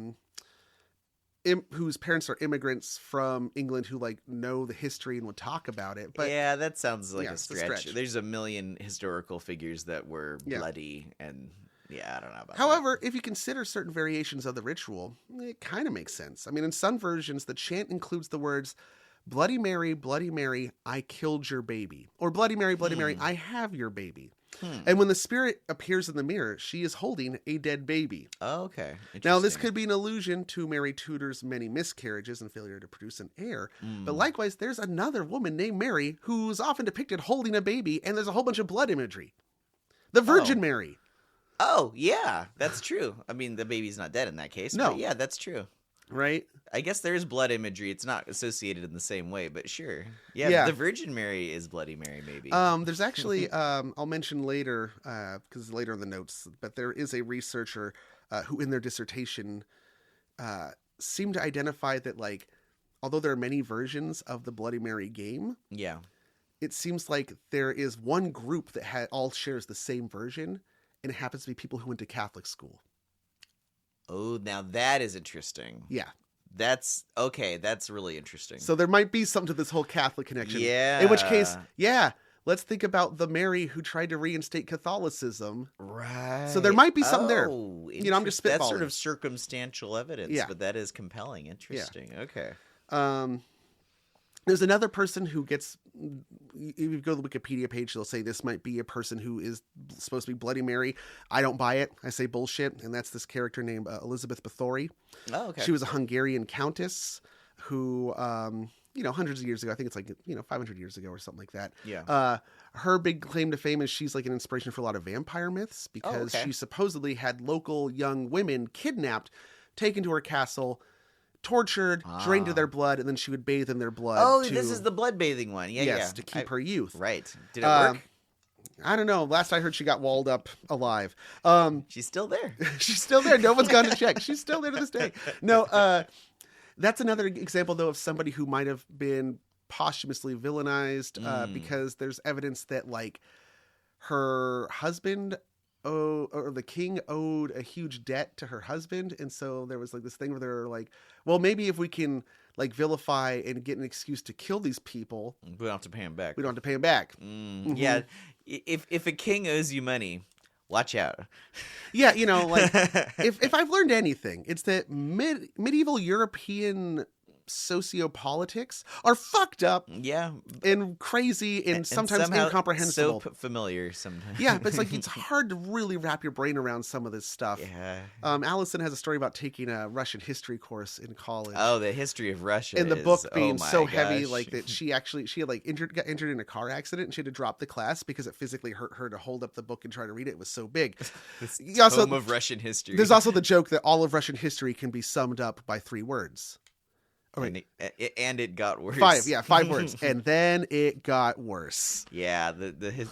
whose parents are immigrants from England who like know the history and would talk about it. But yeah, that sounds like Yeah, a it's a stretch. stretch. There's a million historical figures that were Yeah. bloody, and yeah, I don't know about however, if you consider certain variations of the ritual, it kind of makes sense. I mean, in some versions, the chant includes the words, Bloody Mary, I killed your baby. Or Bloody Mary, I have your baby. And when the spirit appears in the mirror, she is holding a dead baby. that. Oh, okay. Now, this Interesting. could be an allusion to Mary Tudor's many miscarriages and failure to produce an heir. But likewise, there's another woman named Mary who's often depicted holding a baby, and there's a whole bunch of blood imagery. The Virgin Mary. Oh, yeah, that's true. I mean, the baby's not dead in that case. No. But yeah, that's true. Right? I guess there is blood imagery. It's not associated in the same way, but sure. Yeah, Yeah. the Virgin Mary is Bloody Mary, maybe. There's actually, I'll mention later, because later in the notes, but there is a researcher who in their dissertation seemed to identify that, like, although there are many versions of the Bloody Mary game, yeah. it seems like there is one group that all shares the same version, and it happens to be people who went to Catholic school. Oh, now that is interesting. Yeah. That's okay. That's really interesting. So there might be something to this whole Catholic connection. Yeah. In which case, yeah, let's think about the Mary who tried to reinstate Catholicism. right. So there might be something there. Oh, You know, I'm just That's sort spitballing. of circumstantial evidence, Yeah. but that is compelling. Interesting. Okay. There's another person who gets, if you go to the Wikipedia page, they'll say this might be a person who is supposed to be Bloody Mary. I don't buy it. I say bullshit. And that's this character named Elizabeth Bathory. Oh, okay. She was a Hungarian countess who, hundreds of years ago, I think it's like, 500 years ago or something like that. Yeah. Her big claim to fame is she's like an inspiration for a lot of vampire myths because okay. she supposedly had local young women kidnapped, taken to her castle, tortured, drained to their blood, and then she would bathe in their blood. Oh, to, this is the blood bathing one. Yeah, yes, yeah. to keep her youth. Right. Did it work? I don't know. Last I heard, she got walled up alive. She's still there. She's still there. No one's gone to check. She's still there to this day. No, that's another example, though, of somebody who might have been posthumously villainized because there's evidence that, like, her husband or the king owed a huge debt to her husband. And so there was, like, this thing where they're like, well, maybe if we can, like, vilify and get an excuse to kill these people, We don't have to pay him back. we don't have to pay him back. Yeah. If a king owes you money, watch out. Yeah, like, if I've learned anything, it's that medieval European sociopolitics are fucked up Yeah. and crazy and sometimes somehow incomprehensible. So familiar sometimes. Yeah, but it's like it's hard to really wrap your brain around some of this stuff. Yeah. Allison has a story about taking a Russian history course in college. Oh, the history of Russia. And the is- book oh being my so heavy, gosh. like that she had like got injured in a car accident and she had to drop the class because it physically hurt her to hold up the book and try to read it. It was so big. This You also- tome of Russian history. There's also the joke that all of Russian history can be summed up by 3 words. Oh, wait. And it got worse. 5 words. And then it got worse. Yeah,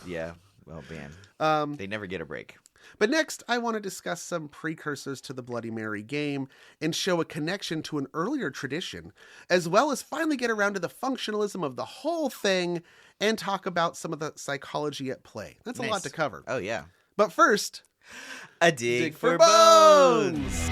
yeah. Well, man, they never get a break. But next, I want to discuss some precursors to the Bloody Mary game and show a connection to an earlier tradition, as well as finally get around to the functionalism of the whole thing and talk about some of the psychology at play. That's a lot to cover. Oh, yeah. But first, a dig for bones!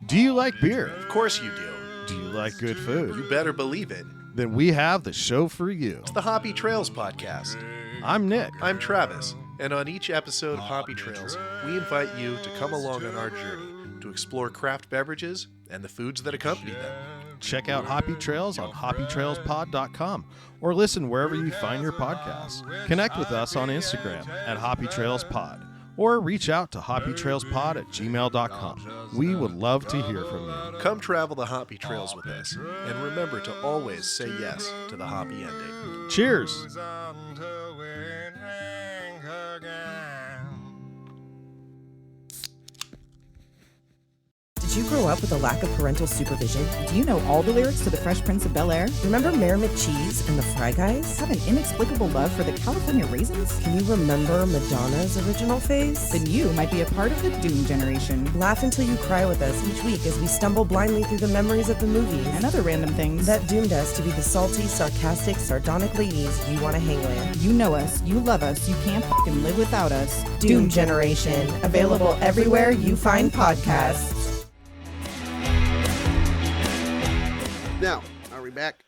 Do you like beer? Of course you do. Do you like good food? You better believe it. Then we have the show for you. It's the Hoppy Trails Podcast. I'm Nick. I'm Travis, and on each episode of Hoppy Trails, we invite you to come along on our journey to explore craft beverages and the foods that accompany them. Check out Hoppy Trails on hoppytrailspod.com or listen wherever you find your podcasts. Connect with us on Instagram at hoppytrailspod or reach out to hoppytrailspod@gmail.com. We would love to hear from you. Come travel the Hoppy Trails with us, and remember to always say yes to the hoppy ending. Cheers! Did you grow up with a lack of parental supervision? Do you know all the lyrics to The Fresh Prince of Bel-Air? Remember Mayor McCheese and the Fry Guys? Have an inexplicable love for the California Raisins? Can you remember Madonna's original phase? Then you might be a part of the Doom generation. Laugh until you cry with us each week as we stumble blindly through the memories of the movies And other random things that doomed us to be the salty, sarcastic, sardonic ladies you want to hang with. You know us, you love us, you can't f***ing live without us. Doom Generation, available everywhere you find podcasts. now, are we back?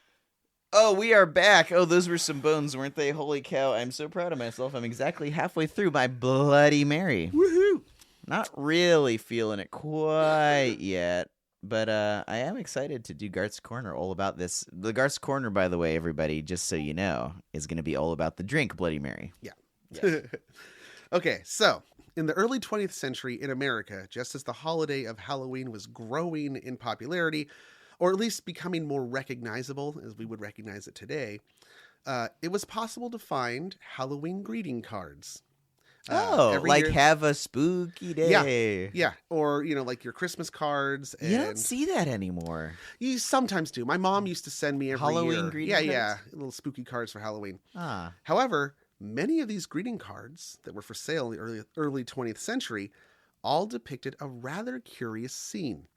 Oh, we are back. Oh, those were some bones, weren't they? Holy cow, I'm so proud of myself. I'm exactly halfway through my Bloody Mary. Woohoo! Not really feeling it quite yet, but I am excited to do Garth's Corner all about this. The Garth's Corner, by the way, everybody, just so you know, is going to be all about the drink Bloody Mary. Yeah. Okay, so in the early 20th century in America, just as the holiday of Halloween was growing in popularity, or at least becoming more recognizable as we would recognize it today, it was possible to find Halloween greeting cards. Like year. have a spooky day. Yeah, or, like your Christmas cards. And You don't see that anymore. You sometimes do. My mom used to send me every Halloween year. greeting cards? Yeah, little spooky cards for Halloween. Ah. However, many of these greeting cards that were for sale in the early 20th century all depicted a rather curious scene.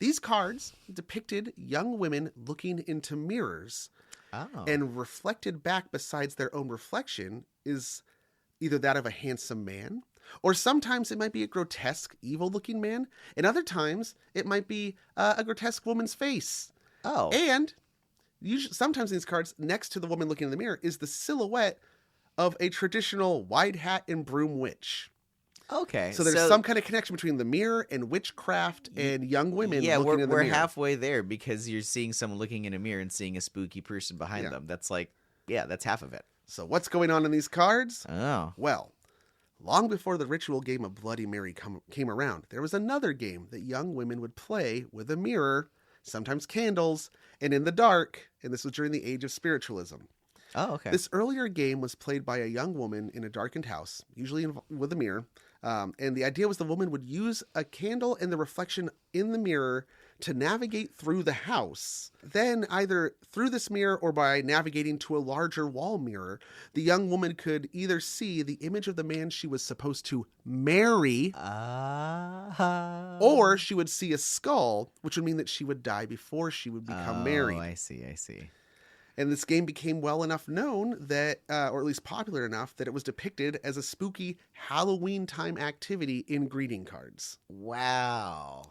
These cards depicted young women looking into mirrors, and reflected back besides their own reflection is either that of a handsome man, or sometimes it might be a grotesque, evil-looking man, and other times it might be a grotesque woman's face. Oh. And sometimes in these cards, next to the woman looking in the mirror is the silhouette of a traditional wide hat and broom witch. Okay. So there's some kind of connection between the mirror and witchcraft and young women looking in the mirror. Yeah, we're halfway there because you're seeing someone looking in a mirror and seeing a spooky person behind them. That's that's half of it. So what's going on in these cards? Oh. Well, long before the ritual game of Bloody Mary came around, there was another game that young women would play with a mirror, sometimes candles, and in the dark, and this was during the age of spiritualism. Oh, okay. This earlier game was played by a young woman in a darkened house, usually with a mirror. And the idea was the woman would use a candle and the reflection in the mirror to navigate through the house. Then either through this mirror or by navigating to a larger wall mirror, the young woman could either see the image of the man she was supposed to marry, or she would see a skull, which would mean that she would die before she would become married. Oh, I see. And this game became well enough known that, or at least popular enough, that it was depicted as a spooky Halloween time activity in greeting cards. Wow.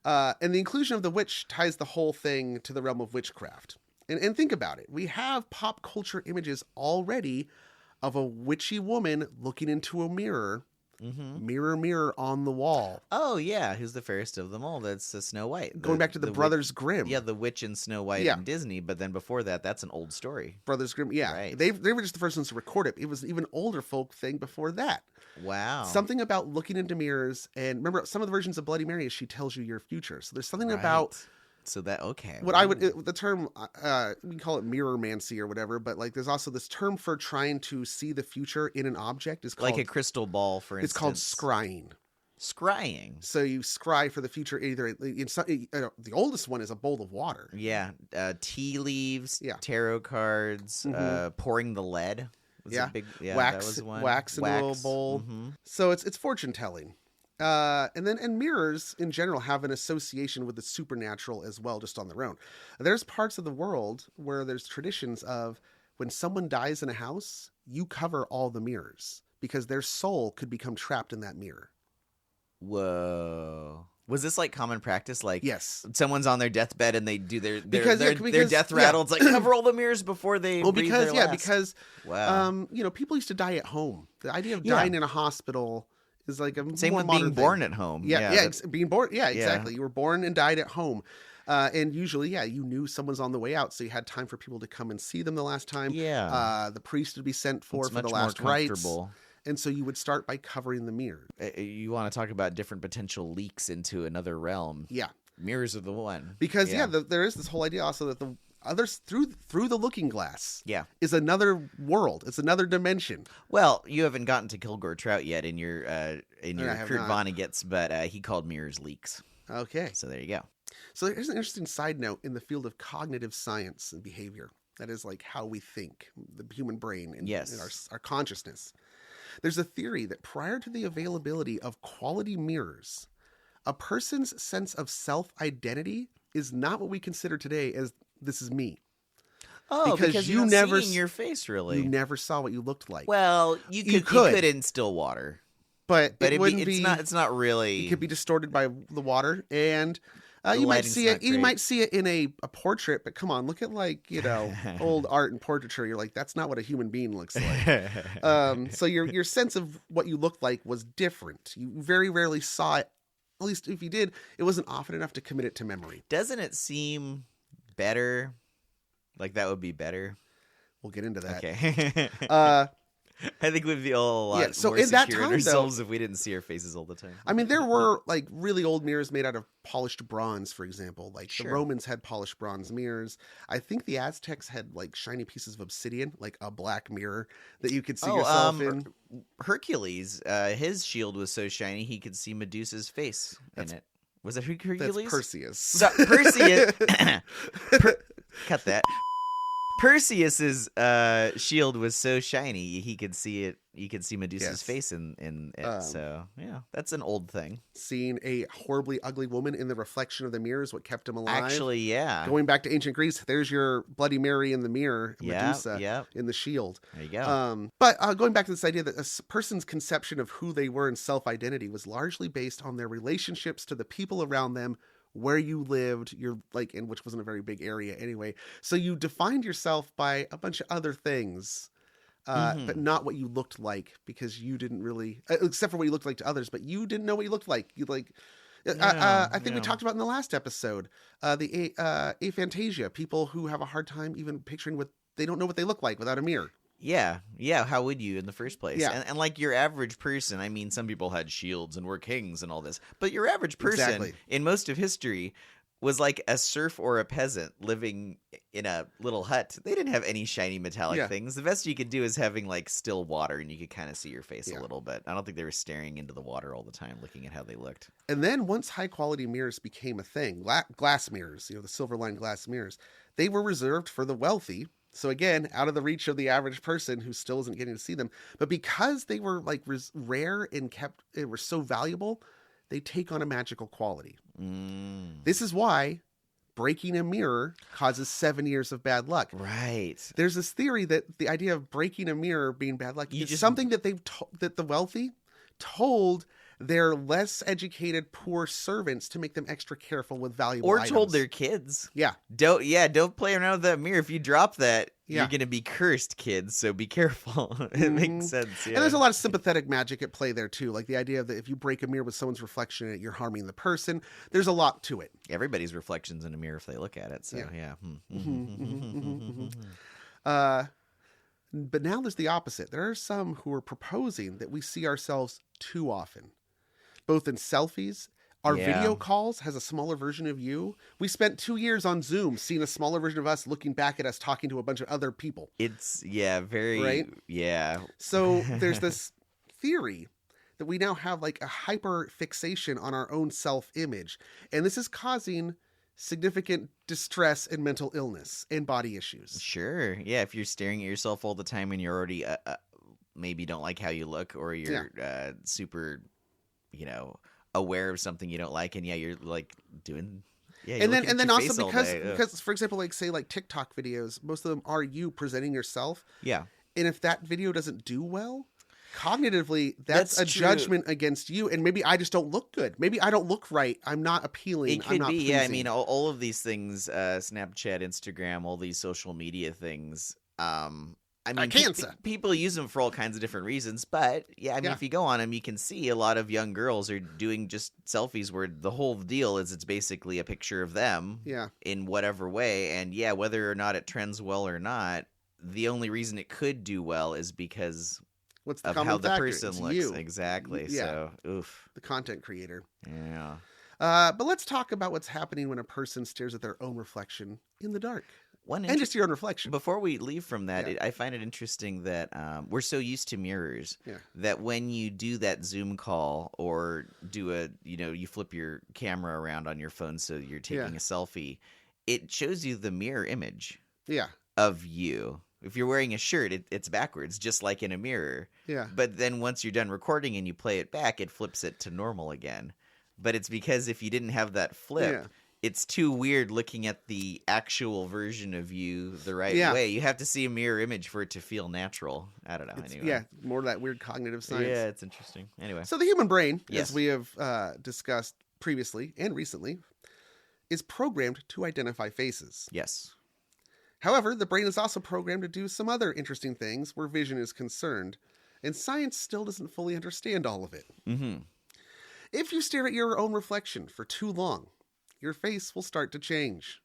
And the inclusion of the witch ties the whole thing to the realm of witchcraft. And think about it. We have pop culture images already of a witchy woman looking into a mirror. Mm-hmm. Mirror, mirror on the wall. Oh, yeah. Who's the fairest of them all? That's Snow White. Going back to the Brothers Grimm. Yeah, the witch in Snow White and Disney. But then before that, that's an old story. Brothers Grimm, yeah. Right. They were just the first ones to record it. It was an even older folk thing before that. Wow. Something about looking into mirrors. And remember, some of the versions of Bloody Mary is she tells you your future. So there's something about So that okay. What I would the term we call it mirrormancy or whatever, but like there's also this term for trying to see the future in an object is called like a crystal ball, for instance. It's called scrying. Scrying. So you scry for the future. Either the oldest one is a bowl of water. Yeah, tea leaves. Yeah. Tarot cards. Pouring the lead. Was a big, wax, that was one. wax in a little bowl. So it's fortune telling. And mirrors in general have an association with the supernatural as well, just on their own. There's parts of the world where there's traditions of when someone dies in a house, you cover all the mirrors because their soul could become trapped in that mirror. Whoa. Was this like common practice? Like, yes, someone's on their deathbed and they do their because death rattle. It's like cover all the mirrors before they. Well, breathe because their last. because wow. People used to die at home. The idea of dying in a hospital is like a same more with being modern born thing. at home. Being born. Yeah, exactly. You were born and died at home. And usually, you knew someone's on the way out, so you had time for people to come and see them the last time. Yeah. The priest would be sent for the much last more rites. comfortable. And so you would start by covering the mirror. You want to talk about different potential leaks into another realm. Yeah. Mirrors are the one. Because, there is this whole idea also that the others through the looking glass is another world. It's another dimension. Well, you haven't gotten to Kilgore Trout yet in your Kurt Vonnegut's, but he called mirrors leaks. Okay. So there you go. So here's an interesting side note in the field of cognitive science and behavior. That is like how we think, the human brain and our consciousness. There's a theory that prior to the availability of quality mirrors, a person's sense of self-identity is not what we consider today as this is me. Oh, because you never see in your face, really. You never saw what you looked like. Well, you could in still water. But it's not really. It could be distorted by the water, and you might see it. You might see it in a portrait. But come on, look at old art and portraiture. You're like, that's not what a human being looks like. So your sense of what you looked like was different. You very rarely saw it. At least if you did, it wasn't often enough to commit it to memory. Doesn't it seem better? Like that would be better. We'll get into that. Okay. I think we'd be all a lot so more in that secure in time, ourselves if we didn't see our faces all the time. I mean, there were really old mirrors made out of polished bronze, for example. The Romans had polished bronze mirrors. I think the Aztecs had shiny pieces of obsidian, like a black mirror that you could see yourself in. Hercules, his shield was so shiny he could see Medusa's face in it. Was it Hercules? That's Perseus. Perseus. Cut that. Perseus's shield was so shiny he could see it. You could see Medusa's face in it. So that's an old thing. Seeing a horribly ugly woman in the reflection of the mirror is what kept him alive. Actually, yeah. Going back to ancient Greece, there's your Bloody Mary in the mirror, Medusa in the shield. There you go. But going back to this idea that a person's conception of who they were in self-identity was largely based on their relationships to the people around them, where you lived, which wasn't a very big area anyway. So you defined yourself by a bunch of other things, but not what you looked like, because you didn't really, except for what you looked like to others, but you didn't know what you looked like. I think we talked about in the last episode, the aphantasia, people who have a hard time even picturing they don't know what they look like without a mirror. Yeah. How would you in the first place? Yeah. And like your average person, I mean, some people had shields and were kings and all this, but your average person in most of history was like a serf or a peasant living in a little hut. They didn't have any shiny metallic things. The best you could do is having still water, and you could kind of see your face a little bit. I don't think they were staring into the water all the time, looking at how they looked. And then once high quality mirrors became a thing, glass mirrors, the silver lined glass mirrors, they were reserved for the wealthy. So again, out of the reach of the average person who still isn't getting to see them. But because they were rare and they were so valuable, they take on a magical quality. This is why breaking a mirror causes 7 years of bad luck. Right. There's this theory that the idea of breaking a mirror being bad luck is something that that the wealthy told their less educated poor servants to make them extra careful with valuable items. Or told their kids. Yeah. Don't play around with that mirror. If you drop that, you're going to be cursed, kids, so be careful. It makes sense, yeah. And there's a lot of sympathetic magic at play there, too. Like the idea that if you break a mirror with someone's reflection in it, you're harming the person. There's a lot to it. Everybody's reflection's in a mirror if they look at it, so yeah. But now there's the opposite. There are some who are proposing that we see ourselves too often, both in selfies, Our Yeah. video calls has a smaller version of you. We spent 2 years on Zoom seeing a smaller version of us looking back at us talking to a bunch of other people. It's very Right? yeah. So there's this theory that we now have like a hyper fixation on our own self-image. And this is causing significant distress and mental illness and body issues. Sure. Yeah, if you're staring at yourself all the time and you're already maybe don't like how you look, or you're super, aware of something you don't like, and you're like doing. Yeah, And looking then at your also face all because day. Ugh. because for example, like say like TikTok videos, most of them are you presenting yourself. Yeah. And if that video doesn't do well, cognitively, that's a true. judgment against you. And maybe I just don't look good. Maybe I don't look right. I'm not appealing. It I'm could not be, yeah. I pleasing. mean, all of these things, Snapchat, Instagram, all these social media things. I mean, cancer. people use them for all kinds of different reasons, but yeah, I mean, Yeah. if you go on them, you can see a lot of young girls are doing just selfies where the whole deal is it's basically a picture of them, Yeah. in whatever way, and yeah, whether or not it trends well or not, the only reason it could do well is because What's the of common how the factor? person It's looks. you, Exactly. Yeah. So, oof. the content creator. Yeah. But let's talk about what's happening when a person stares at their own reflection in the dark. One And just your own reflection. Before we leave from that, Yeah. I find it interesting that we're so used to mirrors Yeah. that when you do that Zoom call or do you flip your camera around on your phone so you're taking Yeah. a selfie, it shows you the mirror image Yeah. of you. If you're wearing a shirt, it's backwards, just like in a mirror. Yeah. But then once you're done recording and you play it back, it flips it to normal again. But it's because if you didn't have that flip, Yeah. it's too weird looking at the actual version of you the right Yeah. way. You have to see a mirror image for it to feel natural. I don't know. Anyway. Yeah. More of that weird cognitive science. Yeah, it's interesting. Anyway. So the human brain, Yes. as we have discussed previously and recently, is programmed to identify faces. Yes. However, the brain is also programmed to do some other interesting things where vision is concerned, and science still doesn't fully understand all of it. Mm-hmm. If you stare at your own reflection for too long, your face will start to change.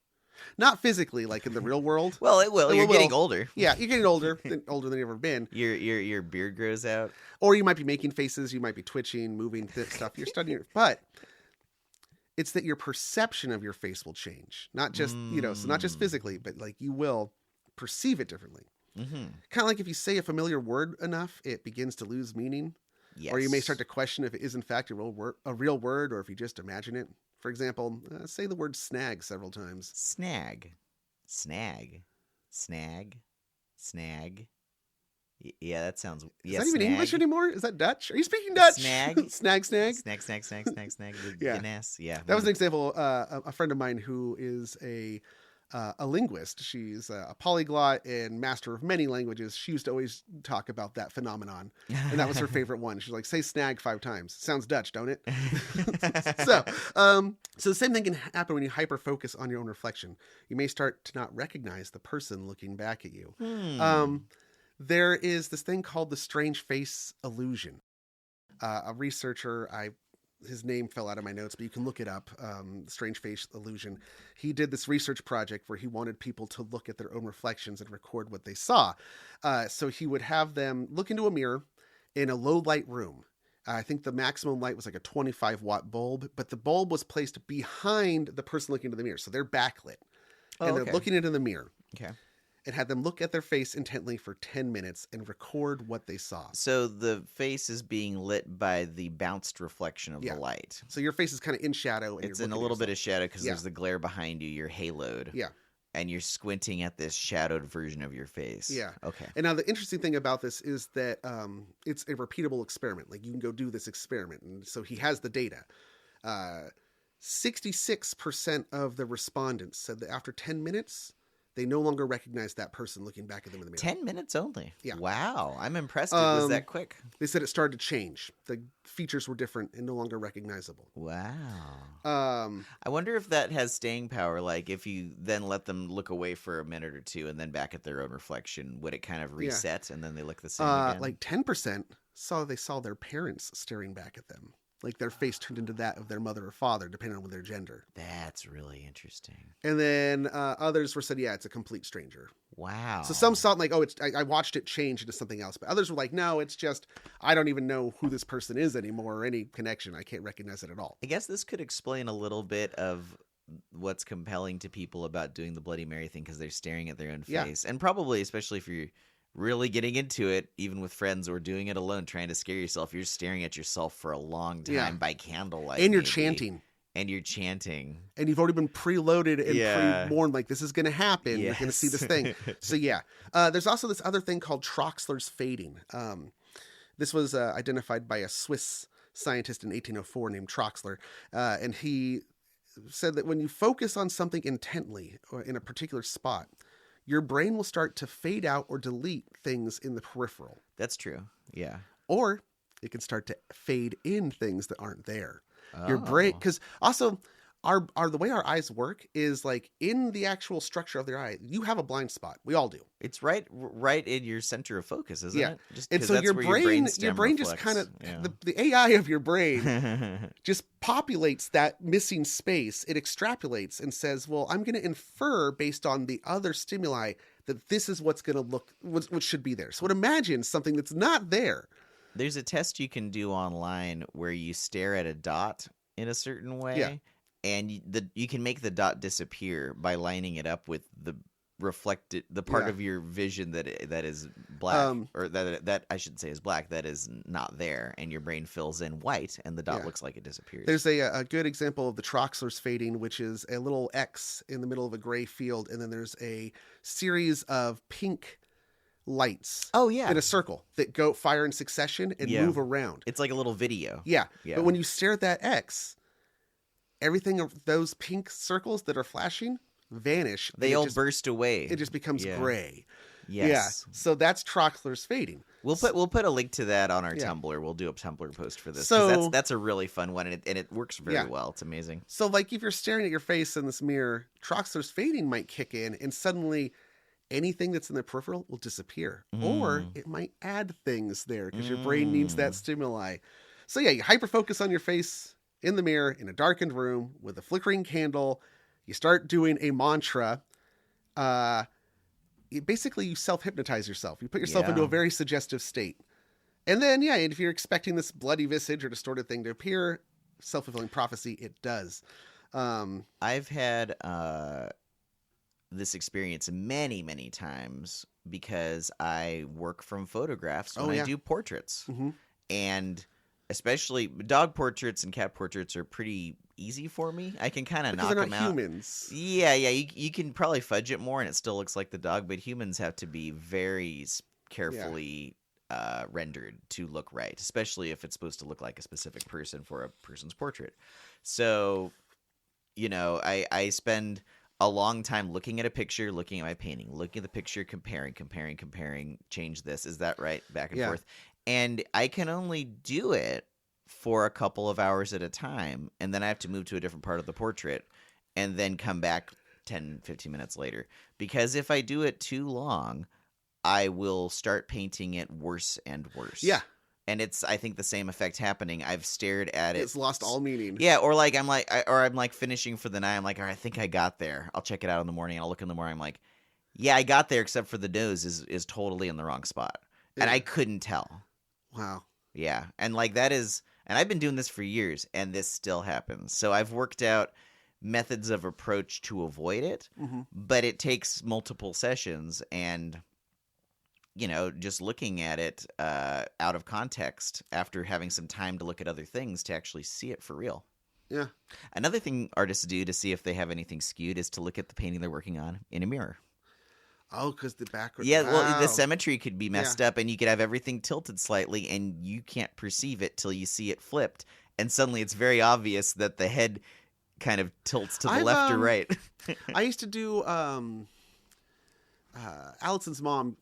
Not physically, like in the real world. Well, it will. It You're will. getting older. Yeah, you're getting older, older than you've ever been. Your beard grows out. Or you might be making faces, you might be twitching, moving, stuff. You're studying, but it's that your perception of your face will change. Not just, so not just physically, but like you will perceive it differently. Mm-hmm. Kind of like if you say a familiar word enough, it begins to lose meaning. Yes. Or you may start to question if it is in fact a real word, or if you just imagine it. For example, say the word snag several times. Snag. Snag. Snag. Snag. Yeah, that sounds... Is Yeah, that even snag. English anymore? Is that Dutch? Are you speaking Dutch? Snag? snag, snag. Snag, snag, snag, snag, snag. Yeah. Goodness. Yeah. That was an example. A friend of mine who is a linguist. She's a polyglot and master of many languages. She used to always talk about that phenomenon, and that was her favorite one. She's like, "Say snag 5 times." Sounds Dutch, don't it? So the same thing can happen when you hyper focus on your own reflection. You may start to not recognize the person looking back at you. There is this thing called the strange face illusion. A researcher, his name fell out of my notes, but you can look it up. Strange face illusion. He did this research project where he wanted people to look at their own reflections and record what they saw. So he would have them look into a mirror in a low light room. I think the maximum light was like a 25-watt bulb, but the bulb was placed behind the person looking into the mirror. So they're backlit. And they're looking into the mirror. Okay. And had them look at their face intently for 10 minutes and record what they saw. So the face is being lit by the bounced reflection of the light. So your face is kind of in shadow. And It's in a little bit of shadow because Yeah. there's the glare behind you. You're haloed. Yeah. And you're squinting at this shadowed version of your face. Yeah. Okay. And now the interesting thing about this is that it's a repeatable experiment. Like you can go do this experiment. And so he has the data. 66% of the respondents said that after 10 minutes, they no longer recognize that person looking back at them in the mirror. 10 minutes only. Yeah. Wow. I'm impressed it was that quick. They said it started to change. The features were different and no longer recognizable. Wow. Um, I wonder if that has staying power. Like if you then let them look away for a minute or two and then back at their own reflection, would it kind of reset and then they look the same again? like 10% saw their parents staring back at them. Like their face turned into that of their mother or father, depending on their gender. That's really interesting. And then others were said, yeah, it's a complete stranger. Wow. So some saw it like, oh, I watched it change into something else. But others were like, no, it's just, I don't even know who this person is anymore or any connection. I can't recognize it at all. I guess this could explain a little bit of what's compelling to people about doing the Bloody Mary thing, because they're staring at their own face. And probably, especially if you're really getting into it, even with friends or doing it alone, trying to scare yourself, you're staring at yourself for a long time by candlelight. And you're chanting. And you're chanting. And you've already been preloaded and pre-warned, like, this is going to happen. You're going to see this thing. So, yeah. There's also this other thing called Troxler's fading. This was identified by a Swiss scientist in 1804 named Troxler. And he said that when you focus on something intently or in a particular spot, your brain will start to fade out or delete things in the peripheral. That's true. Yeah. Or it can start to fade in things that aren't there. Your brain, because also the way our eyes work is like in the actual structure of their eye, you have a blind spot. We all do. It's right in your center of focus, isn't it? And so your brain just kind of the AI of your brain just populates that missing space. It extrapolates and says, well, I'm going to infer based on the other stimuli that this is what's going to look what should be there. So imagine something that's not there. There's a test you can do online where you stare at a dot in a certain way, and you can make the dot disappear by lining it up with the part of your vision that is black, or that I should say is black, that is not there, and your brain fills in white, and the dot looks like it disappears. There's a good example of the Troxler's fading, which is a little X in the middle of a gray field, and then there's a series of pink lights in a circle that go fire in succession and move around. It's like a little video. Yeah. But when you stare at that X, everything of those pink circles that are flashing vanish. They all burst away. It just becomes gray. Yes. Yeah. So that's Troxler's fading. We'll put a link to that on our Tumblr. We'll do a Tumblr post for this. So that's a really fun one, and it works very well. It's amazing. So like if you're staring at your face in this mirror, Troxler's fading might kick in, and suddenly anything that's in the peripheral will disappear, or it might add things there because your brain needs that stimuli. So yeah, you hyperfocus on your face in the mirror in a darkened room with a flickering candle. You start doing a mantra. Basically, you self-hypnotize yourself. You put yourself into a very suggestive state. And then, if you're expecting this bloody visage or distorted thing to appear, self-fulfilling prophecy, it does. I've had this experience many, many times because I work from photographs when I do portraits. And especially dog portraits and cat portraits are pretty easy for me. I can kind of knock them out. Humans. Yeah. You can probably fudge it more and it still looks like the dog, but humans have to be very carefully rendered to look right, especially if it's supposed to look like a specific person for a person's portrait. So, I spend a long time looking at a picture, looking at my painting, looking at the picture, comparing, change this. Is that right? Back and forth. And I can only do it for a couple of hours at a time. And then I have to move to a different part of the portrait and then come back 10, 15 minutes later. Because if I do it too long, I will start painting it worse and worse. Yeah. And it's, I think, the same effect happening. I've stared at it. It's lost all meaning. Yeah, or I'm finishing for the night. I'm like, all right, I think I got there. I'll check it out in the morning. I'll look in the morning. I'm like, yeah, I got there, except for the nose is totally in the wrong spot. And I couldn't tell. Wow. Yeah. And and I've been doing this for years, and this still happens. So I've worked out methods of approach to avoid it, but it takes multiple sessions, and just looking at it out of context after having some time to look at other things to actually see it for real. Yeah. Another thing artists do to see if they have anything skewed is to look at the painting they're working on in a mirror. Oh, because the background. Yeah, well, the symmetry could be messed up, and you could have everything tilted slightly, and you can't perceive it till you see it flipped, and suddenly it's very obvious that the head kind of tilts to the left or right. I used to do. Allison's mom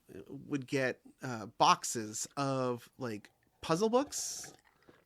would get boxes of like puzzle books,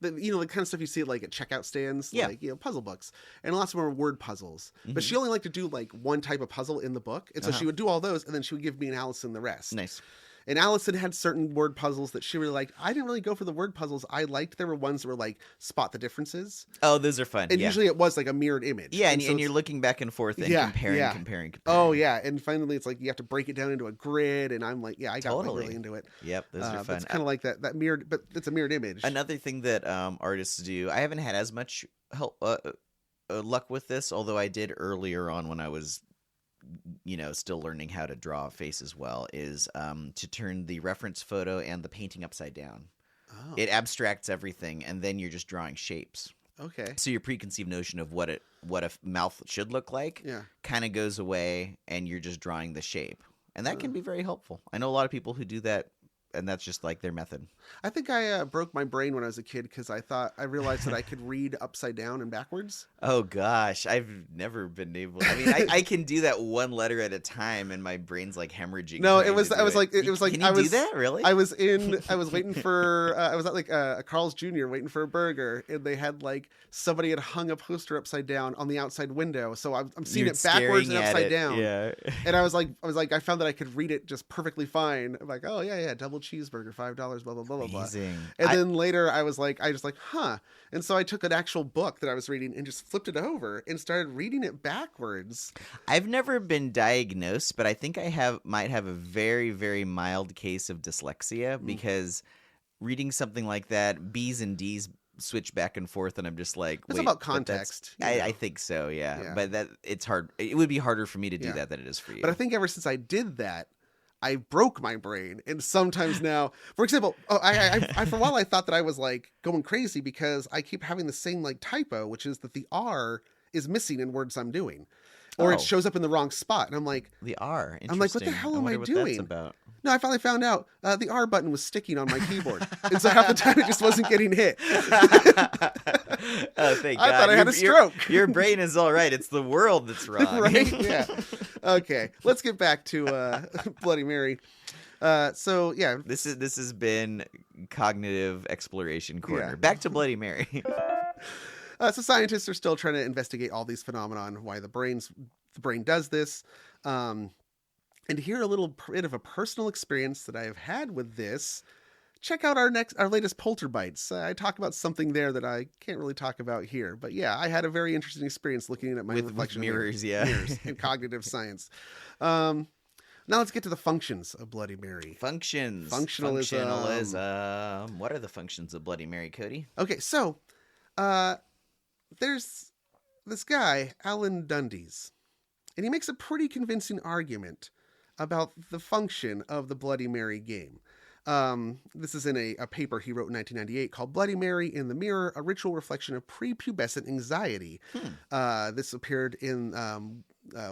the kind of stuff you see like at checkout stands, like puzzle books, and lots of them were word puzzles. But she only liked to do like one type of puzzle in the book, and so she would do all those, and then she would give me and Allison the rest. Nice. And Allison had certain word puzzles that she really liked. I didn't really go for the word puzzles. I liked there were ones that were like spot the differences. Oh, those are fun. And yeah. usually it was like a mirrored image. Yeah, and, so and you're looking back and forth and comparing. Oh, yeah. And finally it's like you have to break it down into a grid. And I'm like, yeah, I got Totally. really into it. Yep, those are fun. It's kind of like that mirrored, but it's a mirrored image. Another thing that artists do, I haven't had as much help luck with this, although I did earlier on when I was still learning how to draw a face as well, is to turn the reference photo and the painting upside down. Oh. It abstracts everything, and then you're just drawing shapes. Okay. So your preconceived notion of what a mouth should look like kind of goes away, and you're just drawing the shape. And that can be very helpful. I know a lot of people who do that, and that's just like their method. I think I broke my brain when I was a kid because I realized that I could read upside down and backwards. Oh gosh, I've never been able. I mean, I can do that one letter at a time, and my brain's like hemorrhaging. No, it was. I was like, it was like. Can you do that really? I was waiting for. I was at like a Carl's Jr. waiting for a burger, and they had like somebody had hung a poster upside down on the outside window, so I'm seeing it backwards and upside down. Yeah. And I was like, I found that I could read it just perfectly fine. I'm like, oh yeah, double cheeseburger, $5, blah blah blah blah blah. Amazing. And then later I was like, huh. And so I took an actual book that I was reading and just flipped it over and started reading it backwards. I've never been diagnosed, but I think I might have a very, very mild case of dyslexia because reading something like that, B's and D's switch back and forth, and I'm just like, it's wait, about context. I think so, yeah. But it's hard. It would be harder for me to do that than it is for you. But I think ever since I did that, I broke my brain, and sometimes now, for example, I for a while I thought that I was like going crazy because I keep having the same like typo, which is that the R is missing in words I'm doing, or it shows up in the wrong spot, and I'm like, the R. I'm like, what the hell am I doing? That's about. No, I finally found out the R button was sticking on my keyboard, and so half the time it just wasn't getting hit. Oh, thank God! I thought I had a stroke. Your brain is all right. It's the world that's wrong, right? Yeah. Okay, let's get back to Bloody Mary. So yeah, this has been Cognitive Exploration Corner. Yeah. Back to Bloody Mary. So scientists are still trying to investigate all these phenomena, why the brain does this. And to hear a little bit of a personal experience that I have had with this, check out our latest Polterbites. I talk about something there that I can't really talk about here. But yeah, I had a very interesting experience looking at my reflection with mirrors, mirrors in cognitive science. Now let's get to the functions of Bloody Mary. Functionalism. What are the functions of Bloody Mary, Cody? Okay, so there's this guy, Alan Dundes, and he makes a pretty convincing argument about the function of the Bloody Mary game. This is in a paper he wrote in 1998 called Bloody Mary in the Mirror, a ritual reflection of prepubescent anxiety. This appeared in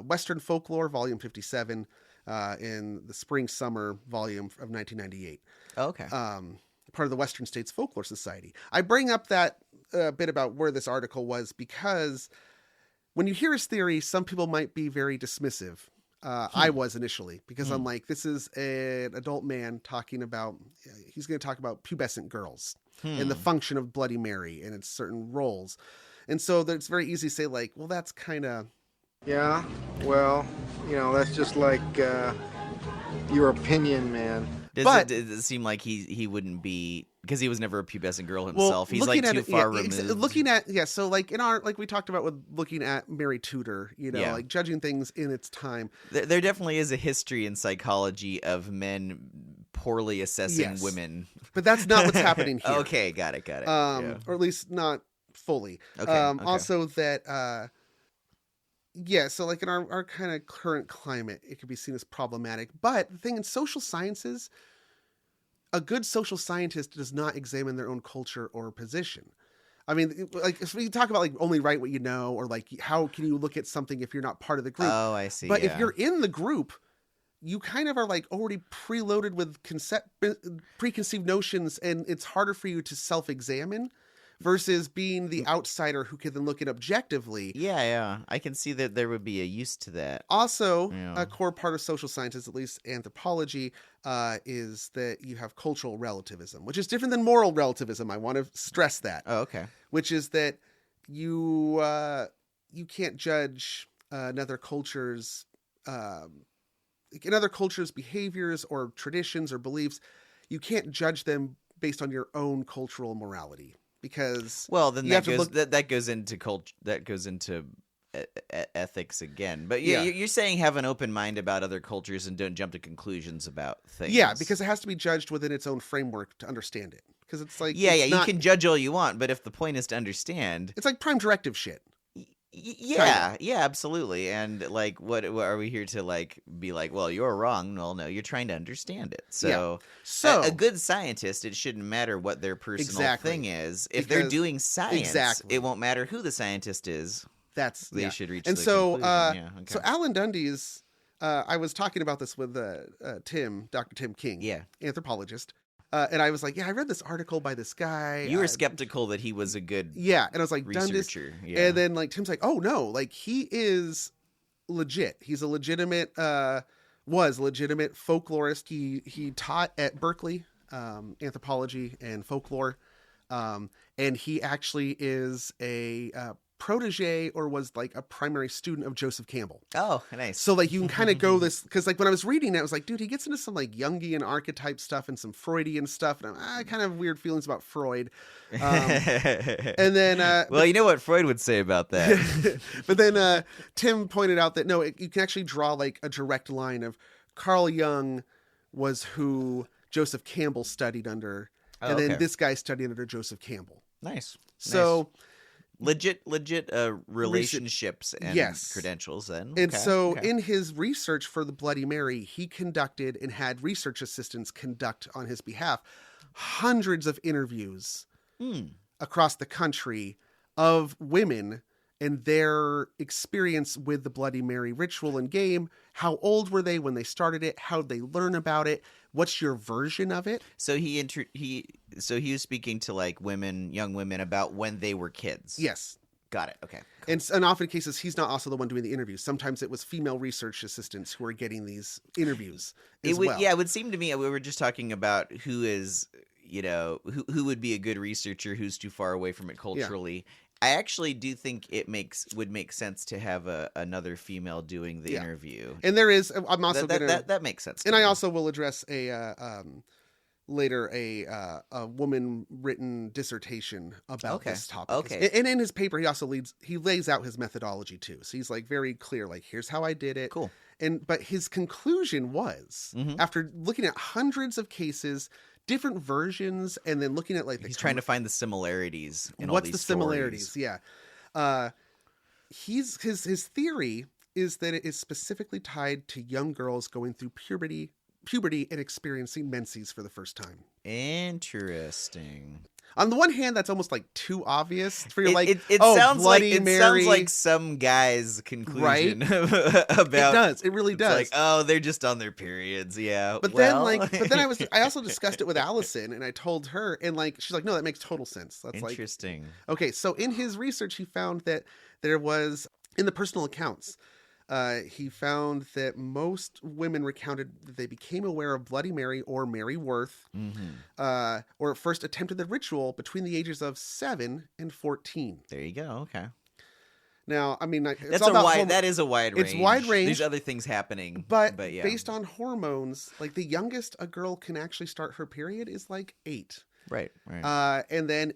Western Folklore, volume 57, in the Spring-Summer volume of 1998. Oh, okay. Part of the Western States Folklore Society. I bring up that bit about where this article was because when you hear his theory, some people might be very dismissive. I was initially, because I'm like, this is an adult man talking about, he's going to talk about pubescent girls and the function of Bloody Mary and its certain roles. And so it's very easy to say like, well, that's kind of... Yeah, well, that's just like your opinion, man. Does it seem like he wouldn't be, because he was never a pubescent girl himself? He's like too far removed. Looking at so like in our, like we talked about with looking at Mary Tudor, like judging things in its time. There definitely is a history in psychology of men poorly assessing women, but that's not what's happening here. Okay, got it. Or at least not fully. Okay. Also that. So like in our kind of current climate, it could be seen as problematic. But the thing in social sciences, a good social scientist does not examine their own culture or position. I mean, like if we talk about like only write what you know, or like how can you look at something if you're not part of the group? Oh, I see. But if you're in the group, you kind of are like already preloaded with preconceived notions, and it's harder for you to self-examine. Versus being the outsider who can then look at objectively. Yeah. I can see that there would be a use to that. Also, a core part of social sciences, at least anthropology, is that you have cultural relativism, which is different than moral relativism. I want to stress that. Oh, okay. Which is that you can't judge another culture's in other cultures' behaviors or traditions or beliefs, you can't judge them based on your own cultural morality, because then that goes into culture. That goes into ethics again. But you're saying have an open mind about other cultures and don't jump to conclusions about things. Yeah, because it has to be judged within its own framework to understand it. Because it's like you can judge all you want, but if the point is to understand, it's like prime directive shit. Yeah, absolutely. And like, what are we here to like be like? Well, you're wrong. Well, no, you're trying to understand it. So a good scientist, it shouldn't matter what their personal thing is. If they're doing science, it won't matter who the scientist is. They should reach. And so, so Alan Dundee's. I was talking about this with Dr. Tim King, anthropologist. And I was like, I read this article by this guy. You were skeptical that he was a good and I was like, researcher. And then like Tim's like, oh no, like he is legit. He's a legitimate, was legitimate folklorist. He taught at Berkeley, anthropology and folklore. And he actually is a protege, or was like a primary student of Joseph Campbell. Oh, nice. So like you can kind of go this, because like when I was reading it, I was like, dude, he gets into some like Jungian archetype stuff and some Freudian stuff, and I kind of have weird feelings about Freud. And then you know what Freud would say about that. But then Tim pointed out that no, you can actually draw like a direct line of Carl Jung was who Joseph Campbell studied under, and then this guy studied under Joseph Campbell. Nice. So legit relationships and credentials then. And so in his research for the Bloody Mary, he conducted and had research assistants conduct on his behalf hundreds of interviews across the country of women and their experience with the Bloody Mary ritual and game. How old were they when they started it? How did they learn about it? What's your version of it? So he was speaking to like young women about when they were kids. Yes. Got it. Okay. Cool. And often cases, he's not also the one doing the interviews. Sometimes it was female research assistants who are getting these interviews as well. Yeah, it would seem to me, we were just talking about who is, who would be a good researcher, who's too far away from it culturally. Yeah. I actually do think it would make sense to have another female doing the interview. And there is, I'm also that makes sense. And I also will address later a woman written dissertation about this topic. Okay. And in his paper, he lays out his methodology too. So he's like very clear, like here's how I did it. Cool. But his conclusion was, after looking at hundreds of cases, different versions, and then looking at like he's trying to find the similarities in all what's these the similarities stories. His theory is that it is specifically tied to young girls going through puberty and experiencing menses for the first time. Interesting. On the one hand, that's almost like too obvious for your it sounds like some guy's conclusion, right? About it does. It really does. It's like, they're just on their periods, yeah. But then I also discussed it with Allison, and I told her, and like she's like, no, that makes total sense. That's interesting. Like, okay, so in his research, he found that there was in the personal accounts. He found that most women recounted that they became aware of Bloody Mary or Mary Worth, or first attempted the ritual between the ages of 7 and 14. There you go. Okay. Now, I mean, that is a wide range. It's wide range. There's other things happening, but yeah. Based on hormones, like the youngest a girl can actually start her period is like 8. Right. And then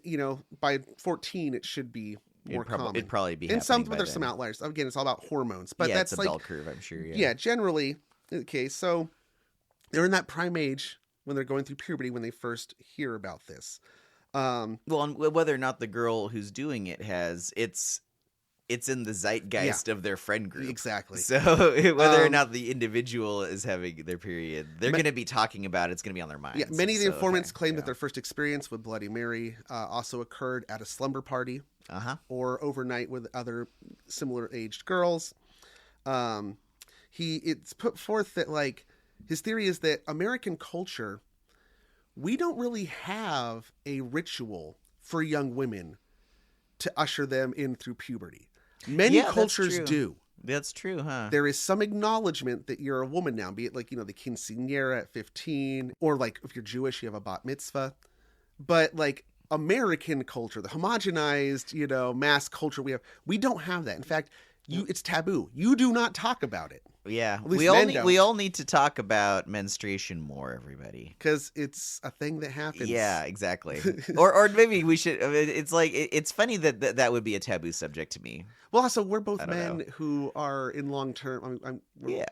by 14 it should be more common. It'd probably be, and there's some outliers. Again, it's all about hormones, but that's it's a bell curve, I'm sure. Yeah, generally. Okay, so they're in that prime age when they're going through puberty when they first hear about this. And whether or not the girl who's doing it it's in the zeitgeist of their friend group. Exactly. So whether or not the individual is having their period, they're going to be talking about it. It's going to be on their minds. Yeah, many of the informants claim that their first experience with Bloody Mary also occurred at a slumber party or overnight with other similar aged girls. It's put forth that like his theory is that American culture, we don't really have a ritual for young women to usher them in through puberty. Many cultures do. That's true, huh? There is some acknowledgement that you're a woman now, be it like, the quinceañera at 15, or like if you're Jewish, you have a bat mitzvah. But like American culture, the homogenized, mass culture we don't have that. In fact, it's taboo. You do not talk about it. Yeah, At least we all men need, don't. we all need to talk about menstruation more, everybody. Because it's a thing that happens. Yeah, exactly. or maybe we should. I mean, it's like it's funny that would be a taboo subject to me. Well, also, we're both I don't men know. who are in long-term, Yeah,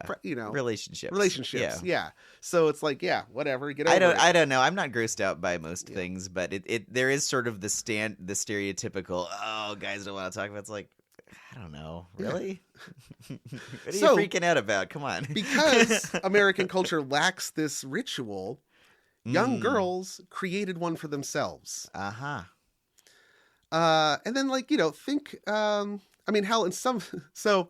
relationships. Yeah. So it's like, yeah, whatever. Get over I don't. it. I don't know. I'm not grossed out by most things, but there is sort of the stereotypical. Oh, guys don't want to talk about. It's like, I don't know. Really? What are So- you freaking out about? Come on. Because American culture lacks this ritual, young Mm. girls created one for themselves. Uh-huh. And then, think, hell, in some, so,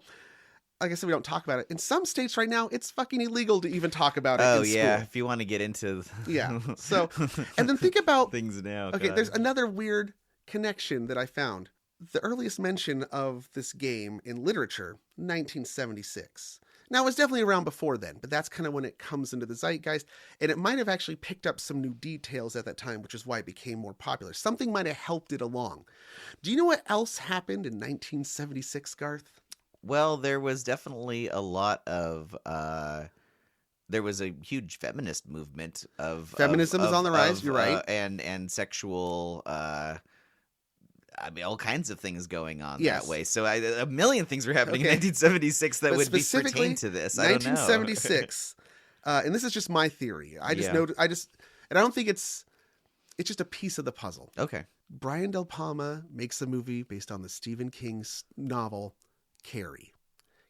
like I said, we don't talk about it. In some states right now, it's fucking illegal to even talk about it Oh in yeah, school. if you want to get into Yeah. So, and then think about, things now. okay, God. there's another weird connection that I found. The earliest mention of this game in literature, 1976. Now, it was definitely around before then, but that's kind of when it comes into the zeitgeist, and it might have actually picked up some new details at that time, which is why it became more popular. Something might have helped it along. Do you know what else happened in 1976, Garth? Well, there was definitely a lot of there was a huge feminist movement of Feminism is on the rise, you're right. And sexual all kinds of things going on Yes. that way. So a million things were happening in Okay. 1976 that But would be specifically, pertain to this. I don't know. 1976, and this is just my theory. I just Yeah. know, and I don't think it's just a piece of the puzzle. Okay. Brian De Palma makes a movie based on the Stephen King's novel, Carrie.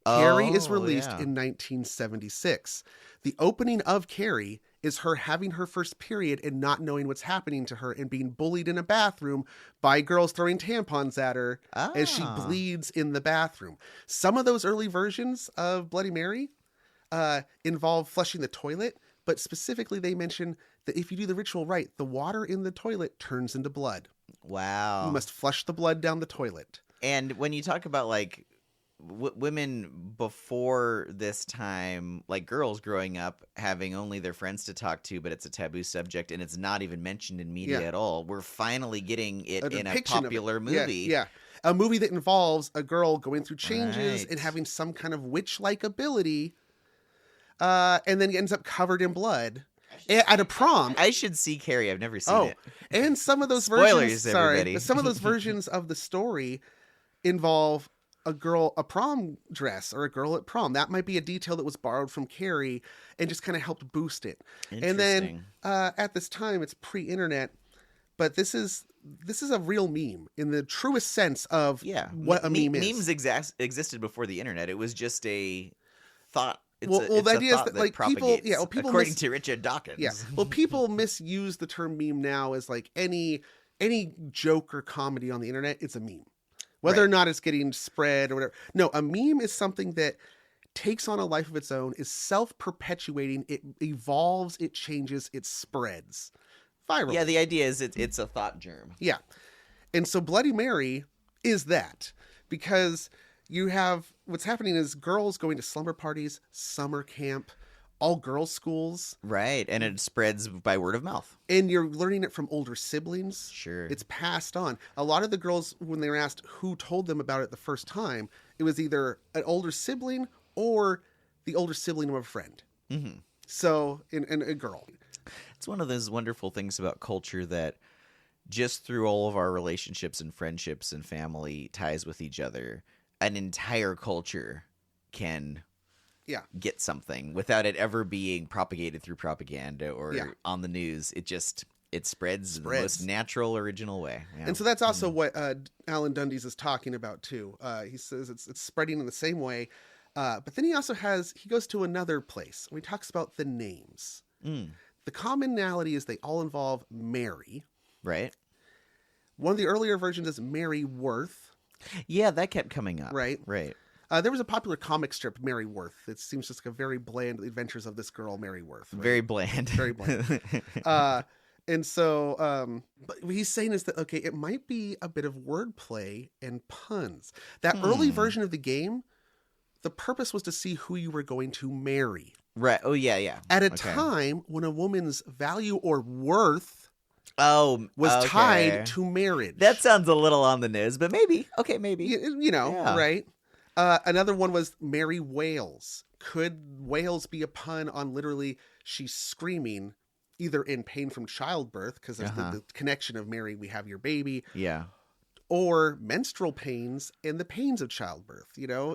Carrie is Oh, released yeah. in 1976. The opening of Carrie is her having her first period and not knowing what's happening to her and being bullied in a bathroom by girls throwing tampons at her as she Ah. bleeds in the bathroom. Some of those early versions of Bloody Mary involve flushing the toilet, but specifically they mention that if you do the ritual right, the water in the toilet turns into blood. Wow. You must flush the blood down the toilet. And when you talk about like women before this time, like girls growing up having only their friends to talk to, but it's a taboo subject and it's not even mentioned in media Yeah. at all. We're finally getting it in a depiction of it. popular Yeah, movie. Yeah, a movie that involves a girl going through changes Right. and having some kind of witch-like ability, and then ends up covered in blood at a prom. I should see Carrie. I've never seen it. And some of those Spoilers, versions, sorry, everybody. some of those versions of the story involve a prom dress or a girl at prom. That might be a detail that was borrowed from Carrie and just kind of helped boost it. And then Interesting. at this time, it's pre-internet, but this is a real meme in the truest sense of Yeah. what a meme is. Memes existed before the internet. It was just a thought. It's Well, it's the a idea is thought that, like, people- propagates, yeah, well, people according mis- to Richard Dawkins. Yeah. Well, people misuse the term meme now as like any joke or comedy on the internet. It's a meme, whether or Right. not it's getting spread or whatever. No, a meme is something that takes on a life of its own, is self-perpetuating. It evolves, it changes, it spreads. Viral. Yeah, the idea is it's a thought germ. Yeah. And so Bloody Mary is that, because you have what's happening is girls going to slumber parties, summer camp, all girls schools, Right, and it spreads by word of mouth. and you're learning it from older siblings. Sure. It's passed on. A lot of the girls, when they were asked who told them about it the first time, it was either an older sibling or the older sibling of a friend. Mhm. So, and a girl. It's one of those wonderful things about culture that just through all of our relationships and friendships and family ties with each other, an entire culture can Yeah. get something without it ever being propagated through propaganda or Yeah. on the news. It spreads in the most natural, original way. Yeah. And so that's also what Alan Dundes is talking about too. He says it's spreading in the same way. But then he goes to another place where he talks about the names. Mm. The commonality is they all involve Mary. Right? One of the earlier versions is Mary Worth. Yeah, that kept coming up. Right. Right. There was a popular comic strip, Mary Worth. It seems just like a very bland adventures of this girl, Mary Worth. Right? Very bland. Very bland. And so, but what he's saying is that, okay, it might be a bit of wordplay and puns. That early version of the game, the purpose was to see who you were going to marry. Right. Oh, yeah, yeah. At a Okay. time when a woman's value or worth was tied to marriage. That sounds a little on the nose, but maybe. Okay, maybe. You know, Yeah. right? Another one was Mary Wales. could whales be a pun on literally she's screaming either in pain from childbirth because of the connection of Mary, we have your baby. Yeah. Or menstrual pains and the pains of childbirth,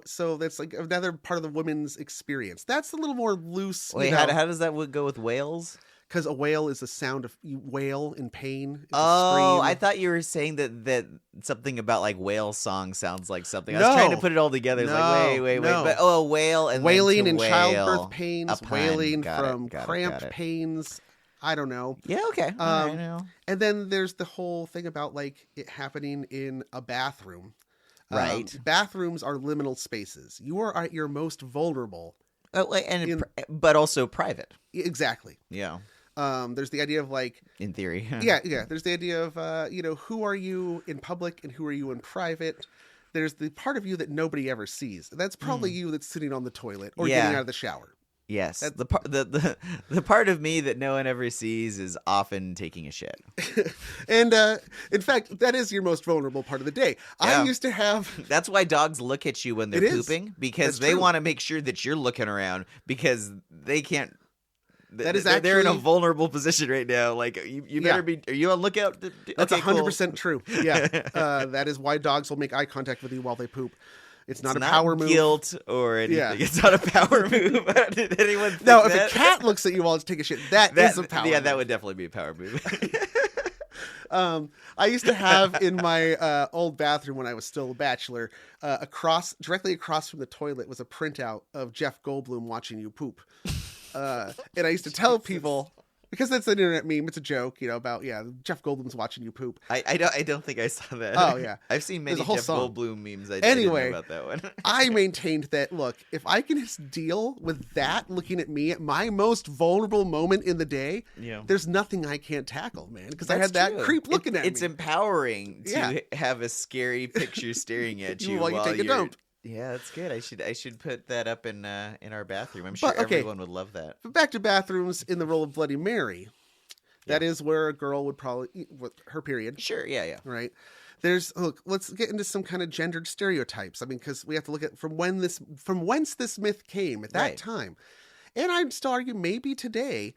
So that's like another part of the woman's experience. That's a little more loose. Wait, how does that go with whales? Because a wail is the sound of you wail in pain. It's a Oh, scream. I thought you were saying that something about like whale song sounds like something. I No. was trying to put it all together. It's like, wait. No. But a whale and wailing then to in wail, childbirth pains, a pun. wailing Got from it, got it, cramped got it. pains. I don't know. Yeah, okay. All right, now. And then there's the whole thing about like it happening in a bathroom. Right. Bathrooms are liminal spaces. You are at your most vulnerable. But also private. Exactly. Yeah. There's the idea of like, in theory. yeah. There's the idea of, who are you in public and who are you in private? There's the part of you that nobody ever sees. That's probably you that's sitting on the toilet or getting out of the shower. Yes, the part of me that no one ever sees is often taking a shit. And in fact, that is your most vulnerable part of the day. Yeah. I used to have. That's why dogs look at you when they're It is. pooping, because That's they true. want to make sure that you're looking around, because they can't. That is they're in a actually- vulnerable position right now. Like you better be. Are you on lookout? That's Okay, 100% true. Yeah, that is why dogs will make eye contact with you while they poop. It's not a power move. Guilt or anything. Yeah. It's not a power move. Did anyone think No, if that? a cat looks at you while it's taking a shit, that is a power. Yeah, move. that would definitely be a power move. I used to have in my old bathroom when I was still a bachelor, directly across from the toilet was a printout of Jeff Goldblum watching you poop. And I used to tell people, because that's an internet meme, it's a joke, about Jeff Goldblum's watching you poop. I don't think I saw that. Oh, yeah. I've seen many There's a whole Jeff song. Goldblum memes. I Anyway, didn't know about that one. I maintained that, look, if I can just deal with that looking at me at my most vulnerable moment in the day, there's nothing I can't tackle, man. Because I had that creep looking at me. It's empowering to Yeah. have a scary picture staring at you While you take a dump. Yeah, that's good. I should put that up in our bathroom. I'm sure But, okay. everyone would love that. But back to bathrooms in the role of Bloody Mary. That is where a girl would probably, with her period. Sure, yeah. Right. Let's get into some kind of gendered stereotypes. I mean, because we have to look at from whence this myth came at that time. And I'd still argue maybe today,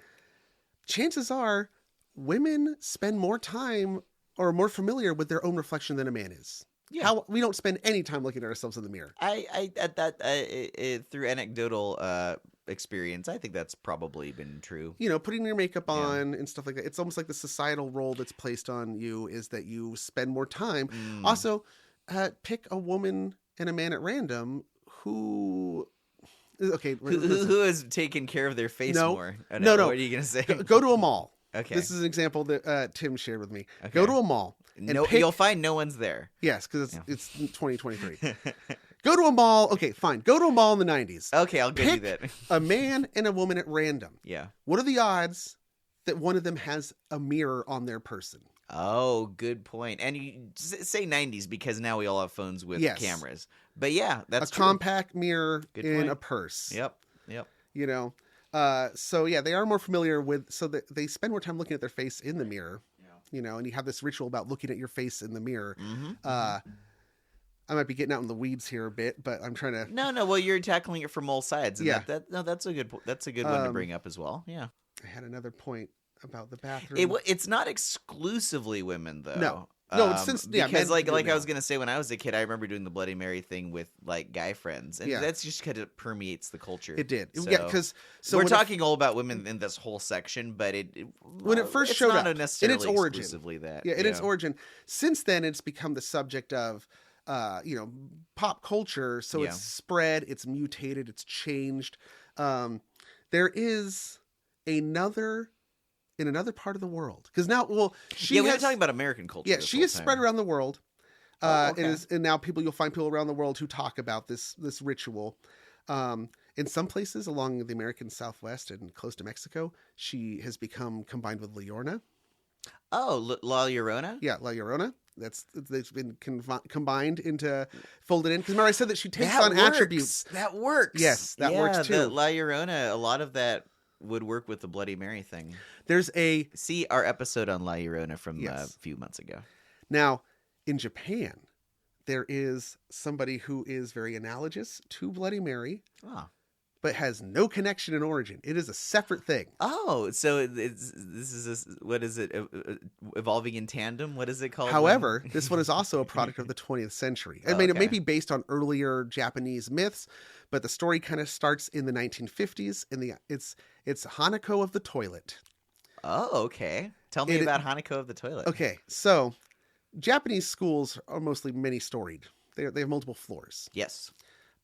chances are women spend more time or are more familiar with their own reflection than a man is. Yeah. We don't spend any time looking at ourselves in the mirror. Through anecdotal experience, I think that's probably been true. Putting your makeup on and stuff like that. It's almost like the societal role that's placed on you is that you spend more time. Also, pick a woman and a man at random who has taken care of their face more. No. What are you gonna say? Go to a mall. Okay. This is an example that Tim shared with me. Okay. Go to a mall. And you'll find no one's there. Yes, because it's 2023. Go to a mall. Okay, fine. Go to a mall in the 90s. Okay, I'll go do that. A man and a woman at random. Yeah. What are the odds that one of them has a mirror on their person? Oh, good point. And you say 90s because now we all have phones with cameras. But yeah, that's a compact mirror good in point. a purse. Yep. So yeah, they are more familiar with, so that they spend more time looking at their face in the mirror. And you have this ritual about looking at your face in the mirror. I might be getting out in the weeds here a bit, but I'm trying to. No. Well, you're tackling it from all sides. And Yeah. that's a good one to bring up as well. Yeah. I had another point about the bathroom. It's not exclusively women though. No, it's since because men like do it I now. was gonna say, when I was a kid, I remember doing the Bloody Mary thing with like guy friends, and that's just kind of permeates the culture. It did. So, Yeah, because we're talking all about women in this whole section, but when it first it's showed not up necessarily in its origin, exclusively that. in its origin. Since then, it's become the subject of pop culture. So it's spread, it's mutated, it's changed. There is another in another part of the world, because now, we're talking about American culture. Yeah, this she whole is time. spread around the world. Okay. And now you'll find people around the world who talk about this ritual. In some places along the American Southwest and close to Mexico, she has become combined with La Llorona. Oh, La Llorona? Yeah, La Llorona. They've been folded in. Because remember I said that she takes on attributes. That works. Yes, that works too. La Llorona, a lot of that would work with the Bloody Mary thing. See our episode on La Llorona from a few months ago. Now, in Japan, there is somebody who is very analogous to Bloody Mary. but has no connection in origin. It is a separate thing. Oh, so what is it? Evolving in tandem? What is it called? However, this one is also a product of the 20th century. I mean, it may okay. be based on earlier Japanese myths, but the story kind of starts in the 1950s. It's Hanako of the toilet. Oh, okay. Tell me about Hanako of the toilet. Okay, so Japanese schools are mostly many-storied. They have multiple floors. Yes.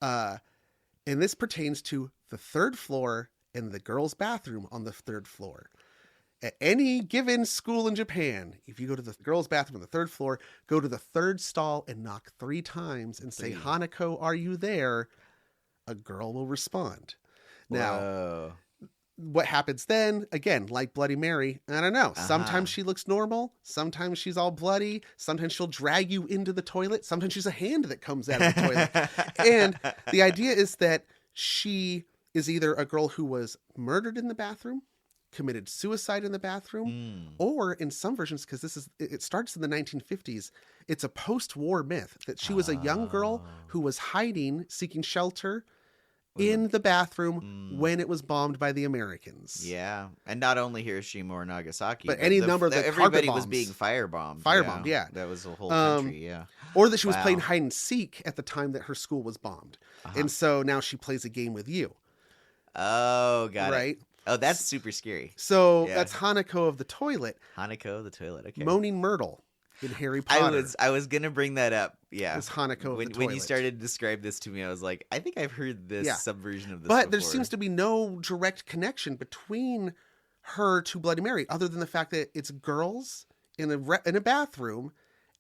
And this pertains to the third floor and the girls' bathroom on the third floor. At any given school in Japan, if you go to the girls' bathroom on the third floor, go to the third stall and knock 3 times and say, Hanako, are you there? A girl will respond. Now, what happens then? Again, like Bloody Mary, I don't know. Sometimes she looks normal. Sometimes she's all bloody. Sometimes she'll drag you into the toilet. Sometimes she's a hand that comes out of the toilet. And the idea is that she is either a girl who was murdered in the bathroom, committed suicide in the bathroom, or in some versions, because it starts in the 1950s, it's a post-war myth that she was a young girl who was hiding, seeking shelter in the bathroom when it was bombed by the Americans. Yeah, and not only Hiroshima or Nagasaki, but any number of everybody carpet was bombs. being firebombed. Firebombed, yeah. That was the whole country, yeah. Or that she was playing hide and seek at the time that her school was bombed. And so now she plays a game with you. Oh, got it. Right? Oh, that's super scary. So that's Hanako of the toilet. Hanako of the toilet, okay. Moaning Myrtle in Harry Potter. I was gonna bring that up. Yeah, it's Hanako of the toilet. When you started to describe this to me, I was like, I think I've heard this subversion of this. But there before. seems to be no direct connection between her to Bloody Mary, other than the fact that it's girls in a bathroom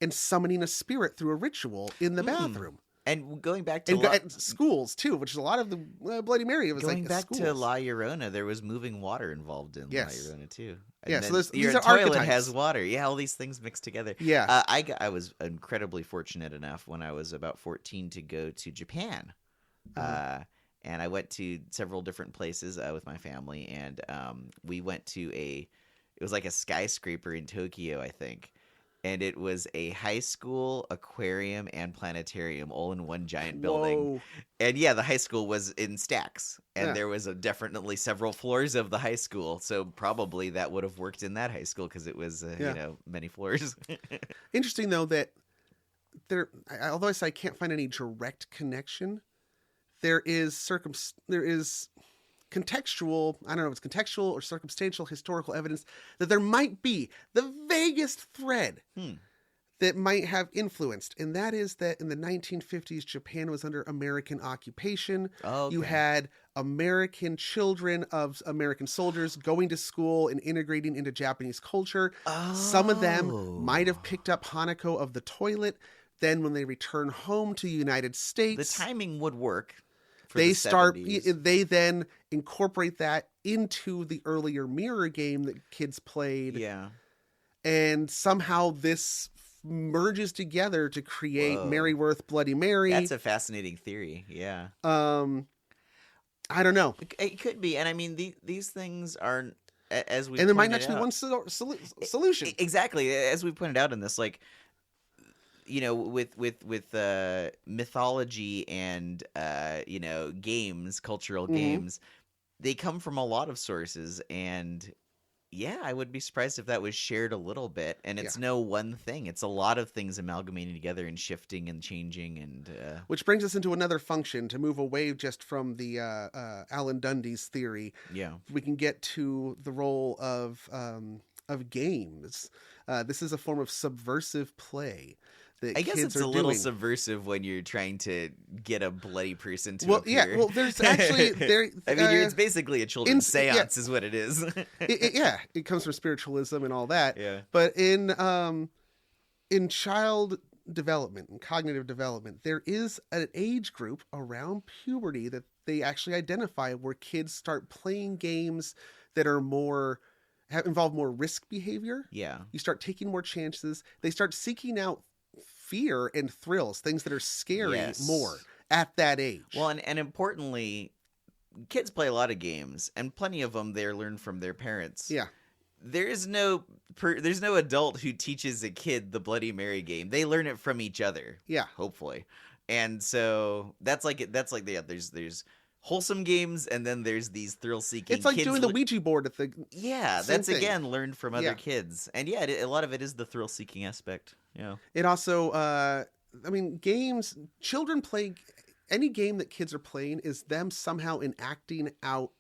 and summoning a spirit through a ritual in the bathroom. And going back to schools too, which is a lot of the Bloody Mary. It was going like back schools. to La Llorona, there was moving water involved in La Llorona too. And so your these are toilet archetypes. has water. Yeah, all these things mixed together. Yeah, I was incredibly fortunate enough when I was about 14 to go to Japan, and I went to several different places with my family, and we went to it was like a skyscraper in Tokyo, I think. And it was a high school, aquarium, and planetarium all in one giant building. And yeah, the high school was in stacks. And there was definitely several floors of the high school. So probably that would have worked in that high school because it was, many floors. Interesting, though, that although I say I can't find any direct connection, there is contextual, I don't know if it's contextual or circumstantial historical evidence that there might be the vaguest thread that might have influenced. And that is that in the 1950s, Japan was under American occupation. You had American children of American soldiers going to school and integrating into Japanese culture. Some of them might have picked up Hanako of the toilet. Then when they return home to the United States, the timing would work. They then incorporate that into the earlier mirror game that kids played. Yeah. And somehow this merges together to create Maryworth Bloody Mary. That's a fascinating theory. Yeah. I don't know. It could be. And I mean, these things are, as we And there might not be one solution. Exactly. As we pointed out in this, like, with mythology and games, cultural games, they come from a lot of sources, and I would be surprised if that was shared a little bit. And it's no one thing; it's a lot of things amalgamating together and shifting and changing. And which brings us into another function to move away just from the Alan Dundee's theory. Yeah, we can get to the role of games. This is a form of subversive play. I guess it's a little subversive when you're trying to get a bloody person to appear. Yeah, well, there's actually I mean, it's basically a children's seance, is what it is. It comes from spiritualism and all that. Yeah, but in child development and cognitive development, there is an age group around puberty that they actually identify where kids start playing games that are involve more risk behavior. Yeah, you start taking more chances. They start seeking out fear and thrills, things that are scary more at that age. Well, and importantly, kids play a lot of games, and plenty of them they learn from their parents. Yeah. There's no adult who teaches a kid the Bloody Mary game. They learn it from each other. Yeah. Hopefully. And so there's wholesome games, and then there's these thrill-seeking. It's like kids doing the Ouija board at the. Yeah, same that's thing. again learned from other Yeah. kids, and yeah, a lot of it is the thrill-seeking aspect. Yeah. It also, I mean, games. Children play any game that kids are playing is them somehow enacting out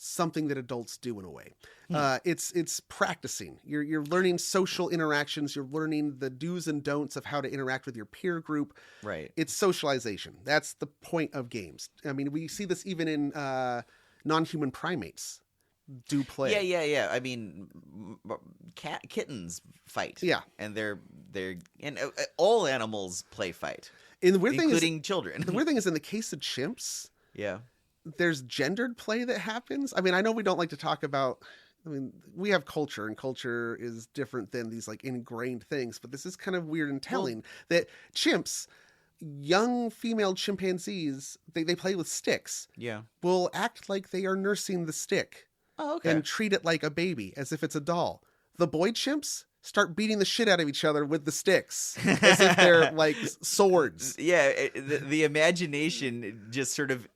something that adults do in a way. It's practicing. You're learning social interactions. You're learning the do's and don'ts of how to interact with your peer group. Right. It's socialization. That's the point of games. I mean, we see this even in non-human primates do play. Yeah. I mean, kittens fight. Yeah. And they're and all animals play fight, And the weird thing is, including children. the weird thing is in the case of chimps, Yeah. there's gendered play that happens. I mean, I know we don't like to talk about, I mean, we have culture, and culture is different than these like ingrained things, but this is kind of weird and telling that chimps, young female chimpanzees, they play with sticks, Yeah. will act like they are nursing the stick Oh, okay. and treat it like a baby, as if it's a doll. The boy chimps start beating the shit out of each other with the sticks as if they're like swords. Yeah, the imagination just sort of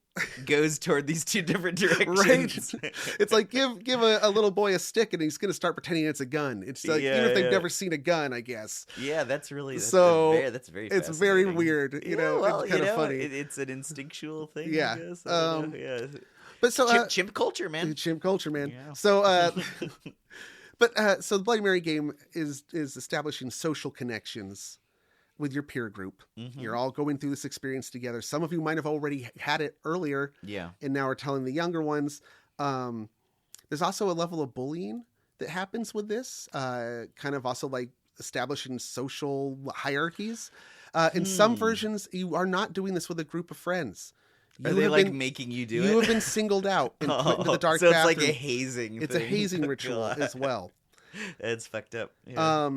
goes toward these two different directions. Right? It's like give a little boy a stick and he's going to start pretending it's a gun. It's like, Yeah, even if they've yeah. never seen a gun, I guess. Yeah, that's very It's very fascinating. weird. You know, well, it's kind of funny. It's an instinctual thing. Yeah. I guess. I don't know, yeah. But so Chimp culture, man. chimp culture, man. Yeah. So so the Bloody Mary game is establishing social connections with your peer group. Mm-hmm. You're all going through this experience together. Some of you might have already had it earlier. Yeah. And now are telling the younger ones. There's also a level of bullying that happens with this, kind of also like establishing social hierarchies. In some versions, you are not doing this with a group of friends. Are they like making you do it? You have been singled out and put into the dark so bathroom. it's like a hazing. It's a thing. hazing ritual as well. It's fucked up. Yeah.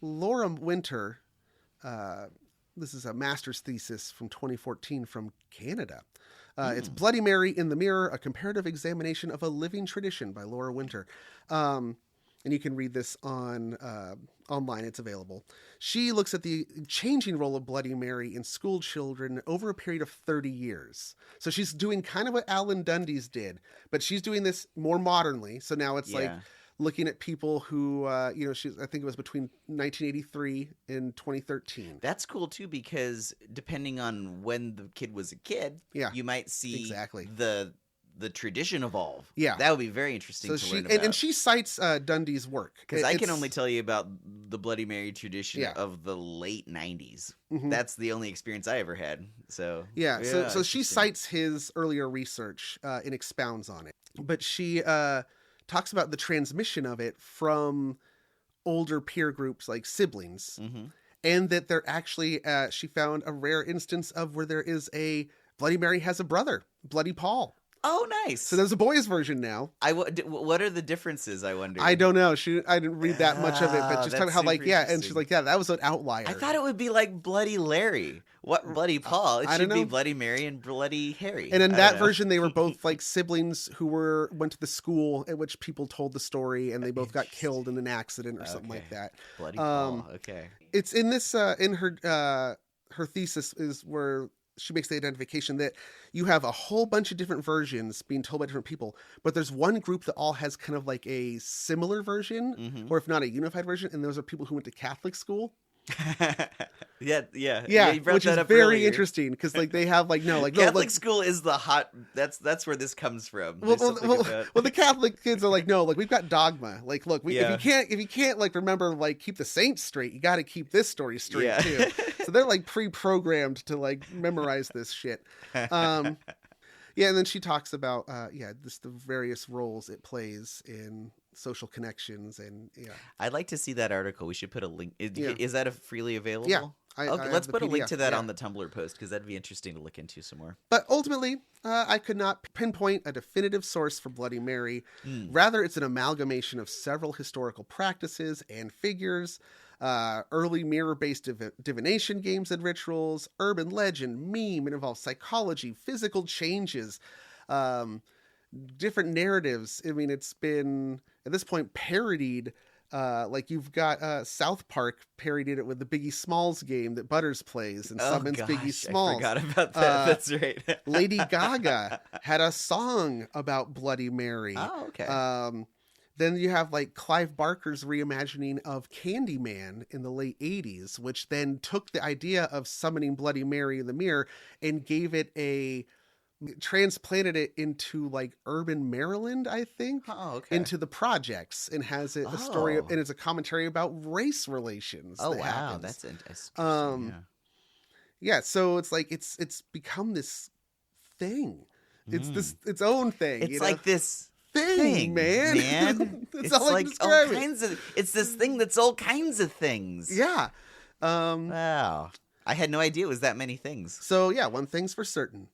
Laura Winter, this is a master's thesis from 2014 from Canada. It's Bloody Mary in the Mirror, a comparative examination of a living tradition by Laura Winter. And you can read this on online. It's available. She looks at the changing role of Bloody Mary in school children over a period of 30 years. So she's doing kind of what Alan Dundee's did, but she's doing this more modernly. So now it's like looking at people who, I think it was between 1983 and 2013. That's cool too, because depending on when the kid was a kid, you might see exactly the tradition evolve. Yeah. That would be very interesting to learn about. And she cites Dundee's work. Because I can only tell you about the Bloody Mary tradition of the late 90s. Mm-hmm. That's the only experience I ever had. So so she cites his earlier research and expounds on it. But she talks about the transmission of it from older peer groups like siblings. Mm-hmm. And that there actually, she found a rare instance of where there is a Bloody Mary has a brother, Bloody Paul. Oh, nice. So there's a boys version now. What are the differences, I wonder? I don't know. I didn't read that much of it, but she's talking how and she's like, that was an outlier. I thought it would be like Bloody Larry. What Bloody Paul? It should be know. Bloody Mary and Bloody Harry. And in that version, they were both like siblings who went to the school at which people told the story, and they both got killed in an accident or something like that. Bloody Paul. Okay. It's in this in her thesis is where she makes the identification that you have a whole bunch of different versions being told by different people, but there's one group that all has kind of like a similar version, or if not a unified version, and those are people who went to Catholic school. Yeah. You brought which that is up very earlier. Interesting because like they have Catholic school is the hot. That's where this comes from. Well, the Catholic kids are like, no, like we've got dogma. Like, look, if you can't like remember like keep the saints straight, you got to keep this story straight too. So they're like pre-programmed to like memorize this shit. And then she talks about the various roles it plays in social connections and I'd like to see that article. We should put a link. Is that freely available? Yeah. Okay, let's put a link to that on the Tumblr post because that'd be interesting to look into some more. But ultimately, I could not pinpoint a definitive source for Bloody Mary. Rather, it's an amalgamation of several historical practices and figures, early mirror-based divination games and rituals, urban legend, meme. It involves psychology, physical changes, different narratives. I mean, it's been, at this point, parodied Like you've got South Park parodied it with the Biggie Smalls game that Butters plays and summons Biggie Smalls. I forgot about that. That's right. Lady Gaga had a song about Bloody Mary. Oh, okay. Then you have like Clive Barker's reimagining of Candyman in the late 80s, which then took the idea of summoning Bloody Mary in the mirror and transplanted it into like urban Maryland, I think. Oh, okay. Into the projects, and has a story, and it's a commentary about race relations. Oh, that wow. happens. That's interesting. Yeah. So it's like, it's become this thing. It's its own thing. It's like this thing, man. That's it's all I like can describe all kinds of. It's this thing that's all kinds of things. Yeah. Wow. I had no idea it was that many things. So yeah, one thing's for certain.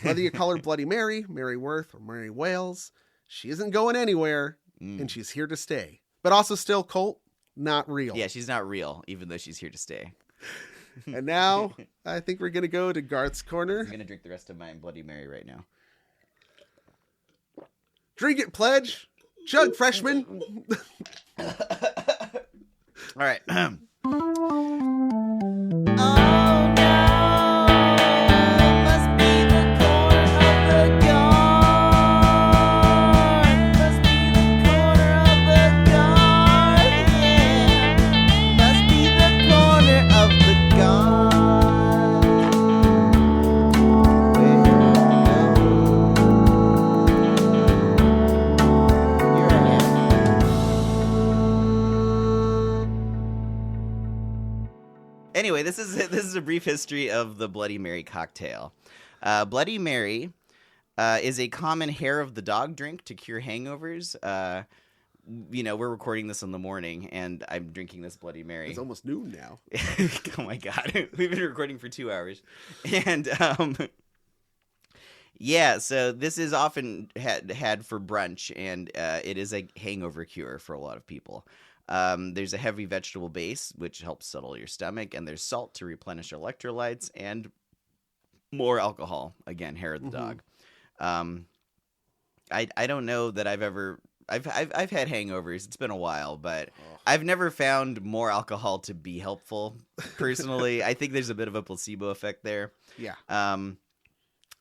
Whether you call her Bloody Mary, Mary Worth, or Mary Wales, she isn't going anywhere, and she's here to stay. But also still, Colt, not real. Yeah, she's not real, even though she's here to stay. And now, I think we're going to go to Garth's Corner. I'm going to drink the rest of my Bloody Mary right now. Drink it, pledge. Chug, freshman. All right. Anyway, this is a brief history of the Bloody Mary cocktail. Bloody Mary is a common hair of the dog drink to cure hangovers. We're recording this in the morning, and I'm drinking this Bloody Mary. It's almost noon now. Oh my God, we've been recording for 2 hours, and yeah. So this is often had for brunch, and it is a hangover cure for a lot of people. There's a heavy vegetable base, which helps settle your stomach, and there's salt to replenish electrolytes, and more alcohol. Again, hair of the dog. I don't know that I've had hangovers. It's been a while, but I've never found more alcohol to be helpful. Personally, I think there's a bit of a placebo effect there. Yeah.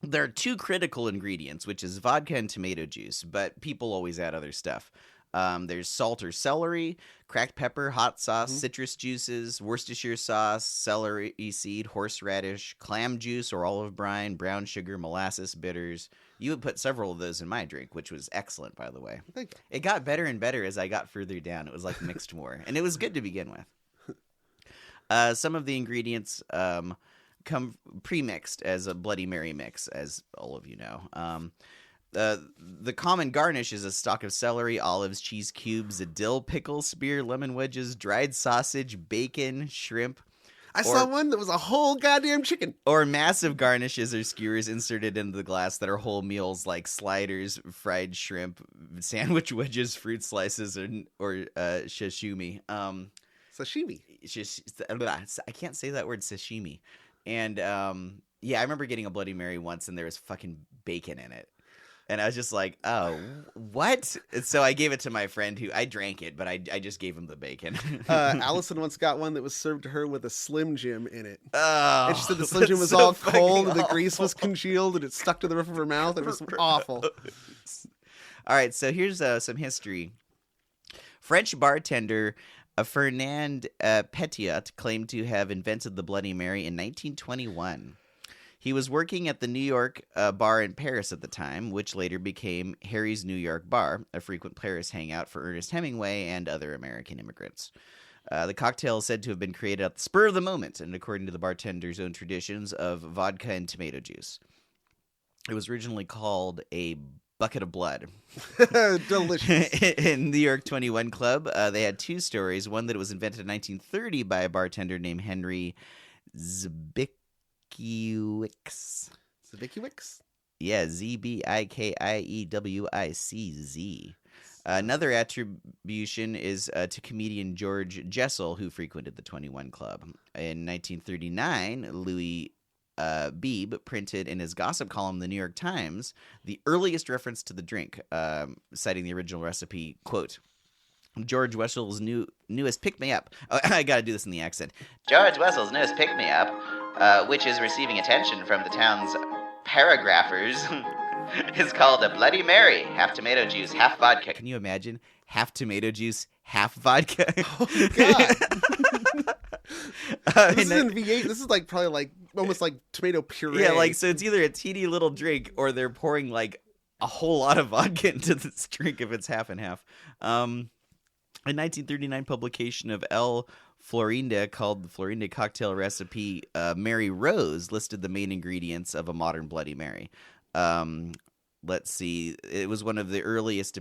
There are two critical ingredients, which is vodka and tomato juice, but people always add other stuff. There's salt or celery, cracked pepper, hot sauce, citrus juices, Worcestershire sauce, celery seed, horseradish, clam juice or olive brine, brown sugar, molasses, bitters. You would put several of those in my drink, which was excellent, by the way. Thank you. It got better and better as I got further down. It was like mixed more, and it was good to begin with. Some of the ingredients come pre-mixed as a Bloody Mary mix, as all of you know. The common garnish is a stalk of celery, olives, cheese cubes, a dill pickle, spear, lemon wedges, dried sausage, bacon, shrimp. I saw one that was a whole goddamn chicken. Or massive garnishes or skewers inserted into the glass that are whole meals like sliders, fried shrimp, sandwich wedges, fruit slices, or sashimi. Sashimi. I can't say that word, sashimi. And yeah, I remember getting a Bloody Mary once, and there was fucking bacon in it. And I was just like, oh, what? And so I gave it to my friend who I drank it, but I just gave him the bacon. Allison once got one that was served to her with a Slim Jim in it. Oh, and she said the Slim Jim was all cold and the grease was congealed and it stuck to the roof of her mouth. It was awful. All right, so here's some history. French bartender Fernand Petiot claimed to have invented the Bloody Mary in 1921. He was working at the New York bar in Paris at the time, which later became Harry's New York Bar, a frequent Paris hangout for Ernest Hemingway and other American immigrants. The cocktail is said to have been created at the spur of the moment, and according to the bartender's own traditions, of vodka and tomato juice. It was originally called a bucket of blood. Delicious. In New York 21 Club, they had two stories. One that it was invented in 1930 by a bartender named Henry Zbikiewicz. Zbikiewicz? Yeah, Zbikiewicz. Another attribution is to comedian George Jessel, who frequented the 21 Club. In 1939, Louis Beebe printed in his gossip column, The New York Times, the earliest reference to the drink, citing the original recipe, quote, George Wessel's newest pick-me-up. Oh, I gotta do this in the accent. George Wessel's newest pick-me-up, which is receiving attention from the town's paragraphers, is called a Bloody Mary. Half tomato juice, half vodka. Can you imagine? Half tomato juice, half vodka. Oh, God. This is in V8. This is like probably like almost like tomato puree. Yeah, like so it's either a teeny little drink or they're pouring like a whole lot of vodka into this drink if it's half and half. A 1939 publication of L. Florinda called the Florinda cocktail recipe Mary Rose listed the main ingredients of a modern Bloody Mary. Let's see. It was one of the earliest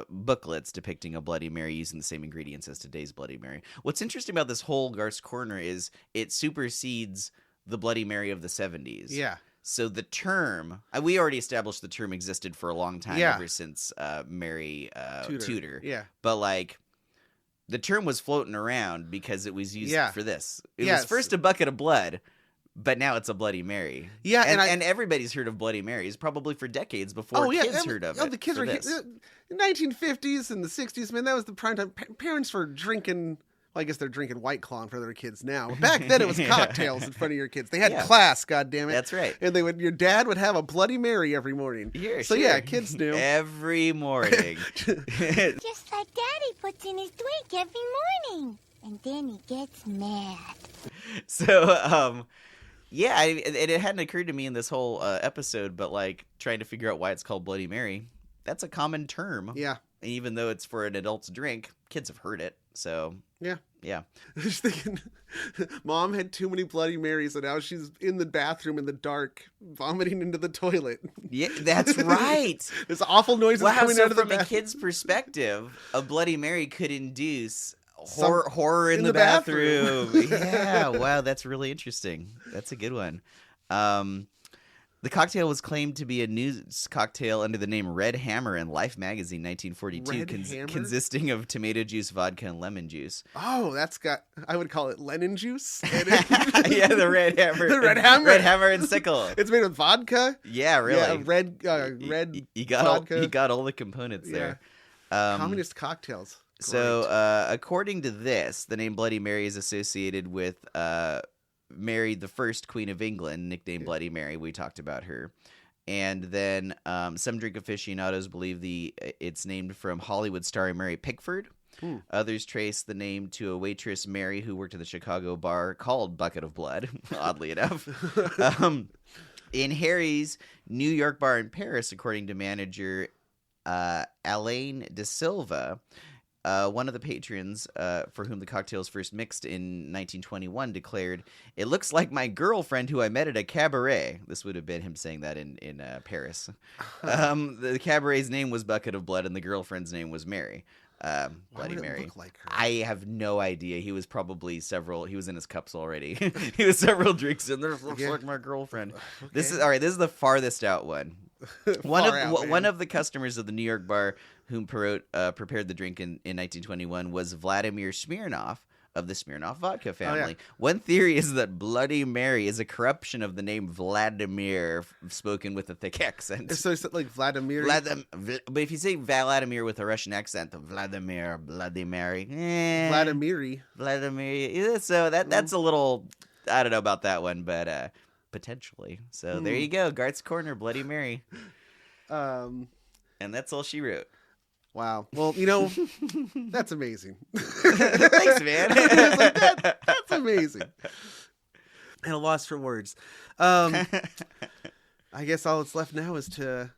booklets depicting a Bloody Mary using the same ingredients as today's Bloody Mary. What's interesting about this whole Garth's Corner is it supersedes the Bloody Mary of the 70s. Yeah. So the term, we already established the term existed for a long time, ever since Mary Tudor. Yeah. But like, the term was floating around because it was used for this. It was first a bucket of blood, but now it's a Bloody Mary. Yeah, and everybody's heard of Bloody Marys probably for decades before kids heard of it. The kids were in the 1950s and the 60s. Man, that was the prime time. Parents were drinking. Well, I guess they're drinking White Claw in front of their kids now. Back then, it was cocktails in front of your kids. They had class, goddammit. That's right. And your dad would have a Bloody Mary every morning. Yeah, kids knew every morning. Just like Daddy puts in his drink every morning, and then he gets mad. So, it hadn't occurred to me in this whole episode, but like trying to figure out why it's called Bloody Mary. That's a common term. Yeah. Even though it's for an adult's drink, kids have heard it. So yeah. I was thinking, Mom had too many Bloody Marys, and now she's in the bathroom in the dark, vomiting into the toilet. Yeah, that's right. There's awful noises coming out of the bathroom. From a kid's perspective, a Bloody Mary could induce horror in the bathroom. Yeah, wow, that's really interesting. That's a good one. The cocktail was claimed to be a news cocktail under the name Red Hammer in Life magazine 1942, consisting of tomato juice, vodka, and lemon juice. Oh, I would call it Lennon juice. Yeah, the Red Hammer. The Red Hammer. Red Hammer and sickle. It's made with vodka? Yeah, really. Yeah, red vodka. You got all the components there. Communist cocktails. Great. So, according to this, the name Bloody Mary is associated with Mary, the first Queen of England, nicknamed Bloody Mary. We talked about her. And then some drink aficionados believe it's named from Hollywood star Mary Pickford. Others trace the name to a waitress, Mary, who worked at the Chicago bar called Bucket of Blood, oddly enough. In Harry's New York bar in Paris, according to manager Alain de Silva, one of the patrons for whom the cocktails first mixed in 1921 declared, "It looks like my girlfriend who I met at a cabaret." This would have been him saying that in Paris. The cabaret's name was Bucket of Blood, and the girlfriend's name was Mary. Bloody Mary. Look like her? I have no idea. He was probably he was in his cups already. He was several drinks in there. Looks like my girlfriend. Okay. This is the farthest out one. One of the customers of the New York bar whom prepared the drink in 1921 was Vladimir Smirnov of the Smirnov vodka family. Oh, yeah. One theory is that Bloody Mary is a corruption of the name Vladimir, spoken with a thick accent. So it's like Vladimir? But if you say Vladimir with a Russian accent, Vladimir, Bloody Mary. Vladimir. Yeah, so that's a little, I don't know about that one, but potentially. So there you go. Garth's Corner, Bloody Mary. And that's all she wrote. Wow. Well, that's amazing. Thanks, man. That's amazing. At a loss for words. I guess all that's left now is to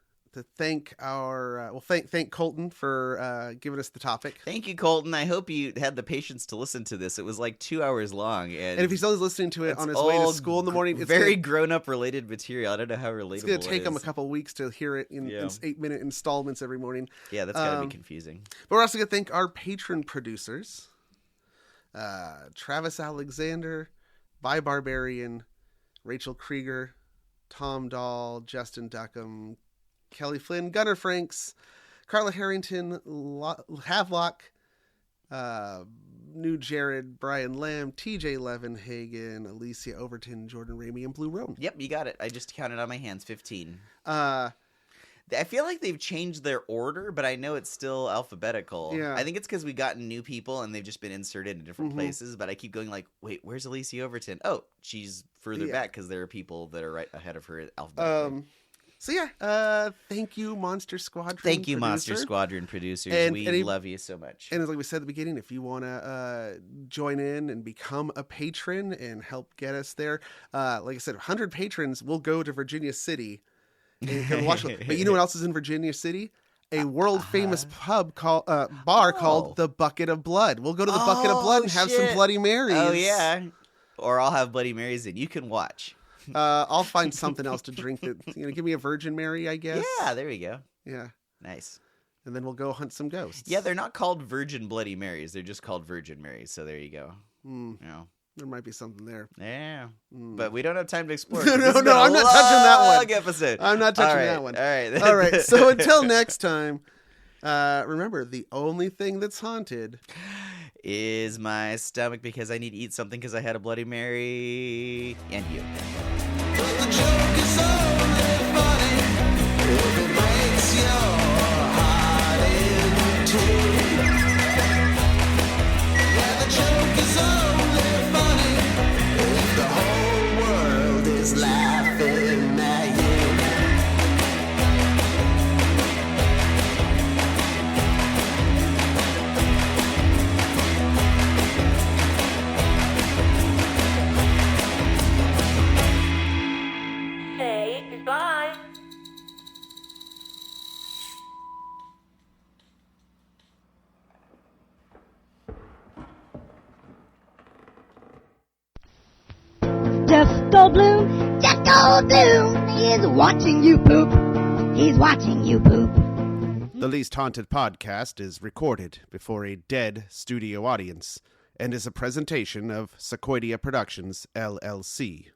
thank our thank Colton for giving us the topic. Thank you, Colton. I hope you had the patience to listen to this. It was like 2 hours long, and if he's always listening to it on his way to school in the morning, it's very grown-up related material. I don't know how relatable it's going to take him a couple weeks to hear it in 8-minute installments every morning. Yeah, that's got to be confusing. But we're also going to thank our patron producers, Travis Alexander, By Barbarian, Rachel Krieger, Tom Dahl, Justin Duckham, Kelly Flynn, Gunnar Franks, Carla Harrington, Havelock, New Jared, Brian Lamb, TJ Levenhagen, Alicia Overton, Jordan Ramey, and Blue Roan. Yep, you got it. I just counted on my hands, 15. I feel like they've changed their order, but I know it's still alphabetical. Yeah. I think it's because we gotten new people and they've just been inserted in different Mhm. places. But I keep going like, wait, where's Alicia Overton? Oh, she's further Yeah. back because there are people that are right ahead of her alphabetically. So yeah, thank you, Monster Squadron. Thank you, producer. Monster Squadron producers. And We love you so much. And as like we said at the beginning, if you want to join in and become a patron and help get us there, like I said, 100 patrons will go to Virginia City and you can watch. But you know what else is in Virginia City? A world famous bar called the Bucket of Blood. We'll go to the Bucket of Blood and have some shit. Bloody Marys. Oh yeah, or I'll have Bloody Marys and you can watch. I'll find something else to drink. That give me a Virgin Mary, I guess. Yeah, there you go. Yeah, nice. And then we'll go hunt some ghosts. Yeah, they're not called Virgin Bloody Marys. They're just called Virgin Marys. So there you go. Yeah. There might be something there. Yeah. But we don't have time to explore. No, I'm not touching that one. Episode. I'm not touching that one. All right. All right. So until next time, remember, the only thing that's haunted is my stomach because I need to eat something because I had a Bloody Mary and you. But the joke is only funny if it breaks your heart in two. Yeah, the joke is only funny if the whole world is laughing at you. Hey, goodbye. Jeff Goldblum is watching you poop. He's watching you poop. The Least Haunted podcast is recorded before a dead studio audience and is a presentation of Sequoidea Productions LLC.